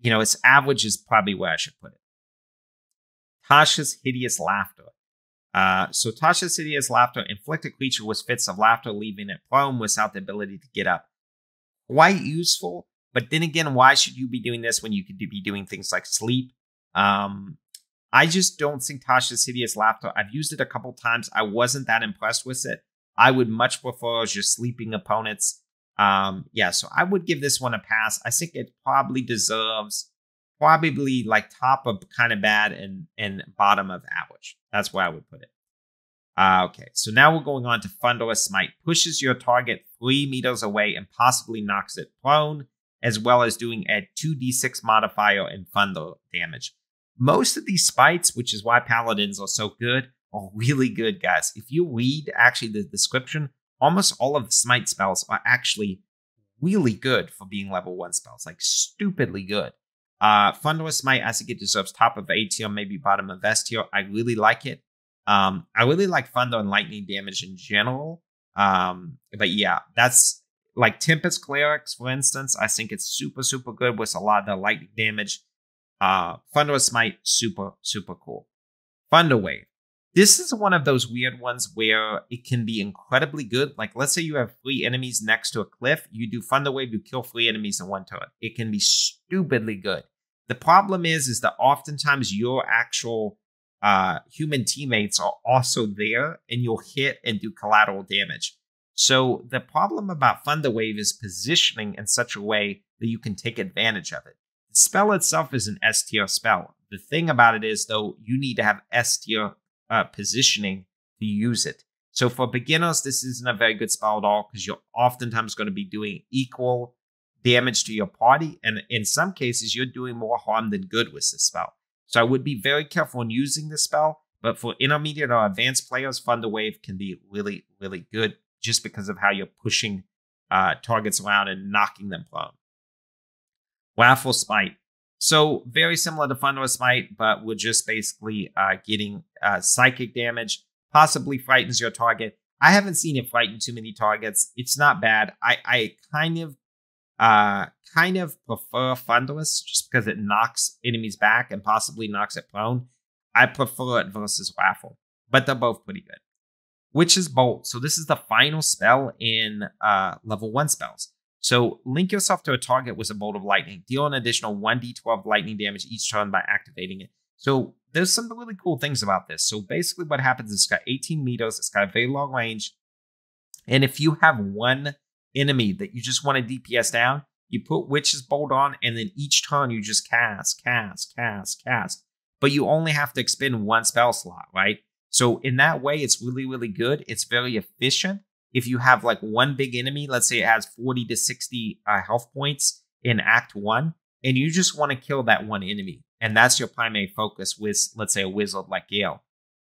its average is probably where I should put it. Tasha's Hideous Laughter. So Tasha's Hideous Laughter, inflict a creature with fits of laughter, leaving it prone without the ability to get up. Quite useful. But then again, why should you be doing this when you could be doing things like Sleep? I just don't think Tasha's Hideous Laughter. I've used it a couple times. I wasn't that impressed with it. I would much prefer just sleeping opponents. So I would give this one a pass. I think it probably deserves like top of kind of bad and bottom of average. That's where I would put it. Okay, so now we're going on to Thunderous Smite. Pushes your target 3 meters away and possibly knocks it prone, as well as doing a 2d6 modifier and thunder damage. Most of these spites, which is why paladins are so good, are really good, guys. If you read actually the description, almost all of the smite spells are actually really good for being level 1 spells, like stupidly good. Thunderous Smite, I think it deserves top of A tier, maybe bottom of S tier. I really like it. I really like thunder and lightning damage in general. But yeah, that's like Tempest Clerics, for instance. I think it's super, super good with a lot of the lightning damage. Thunderous Smite, super, super cool. Thunder Wave. This is one of those weird ones where it can be incredibly good. Like, let's say you have 3 enemies next to a cliff. You do Thunder Wave, you kill 3 enemies in 1 turn. It can be stupidly good. The problem is that oftentimes your actual human teammates are also there, and you'll hit and do collateral damage. So the problem about Thunder Wave is positioning in such a way that you can take advantage of it. The spell itself is an S tier spell. The thing about it is, though, you need to have S tier positioning to use it. So for beginners, this isn't a very good spell at all because you're oftentimes going to be doing equal damage to your party, and in some cases, you're doing more harm than good with this spell. So I would be very careful in using this spell, but for intermediate or advanced players, Thunder Wave can be really, really good just because of how you're pushing targets around and knocking them prone. Wrathful Smite. So very similar to Thunderous Smite, but we're just basically getting psychic damage, possibly frightens your target. I haven't seen it frighten too many targets. It's not bad. I kind of prefer Thunderous just because it knocks enemies back and possibly knocks it prone. I prefer it versus Wrathful, but they're both pretty good. Witch's Bolt. So this is the final spell in level 1 spells. So link yourself to a target with a bolt of lightning. Deal an additional 1d12 lightning damage each turn by activating it. So there's some really cool things about this. So basically what happens is it's got 18 meters. It's got a very long range. And if you have one enemy that you just want to DPS down, you put Witch's Bolt on, and then each turn you just cast. But you only have to expend one spell slot, right? So in that way, it's really, really good. It's very efficient. If you have like one big enemy, let's say it has 40 to 60 health points in Act 1, and you just want to kill that one enemy. And that's your primary focus with, let's say, a wizard like Gale.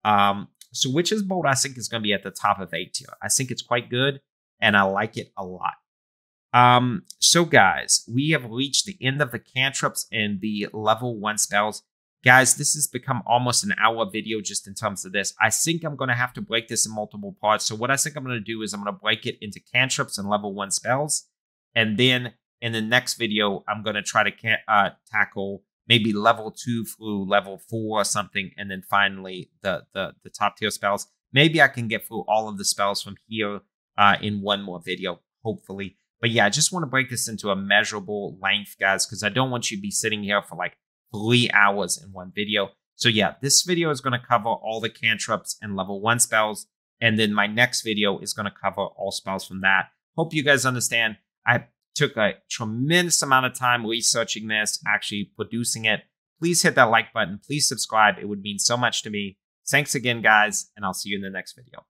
So Witch's Bolt, I think, is going to be at the top of A tier. I think it's quite good, and I like it a lot. So guys, we have reached the end of the cantrips and the level 1 spells. Guys, this has become almost an hour video just in terms of this. I think I'm going to have to break this in multiple parts. So what I think I'm going to do is I'm going to break it into cantrips and level 1 spells. And then in the next video, I'm going to try to tackle maybe level 2 through level 4 or something. And then finally, the top tier spells. Maybe I can get through all of the spells from here in one more video, hopefully. But yeah, I just want to break this into a measurable length, guys, because I don't want you to be sitting here for like 3 hours in one video. So yeah, this video is going to cover all the cantrips and level 1 spells. And then my next video is going to cover all spells from that. Hope you guys understand. I took a tremendous amount of time researching this, actually producing it. Please hit that like button. Please subscribe. It would mean so much to me. Thanks again, guys, and I'll see you in the next video.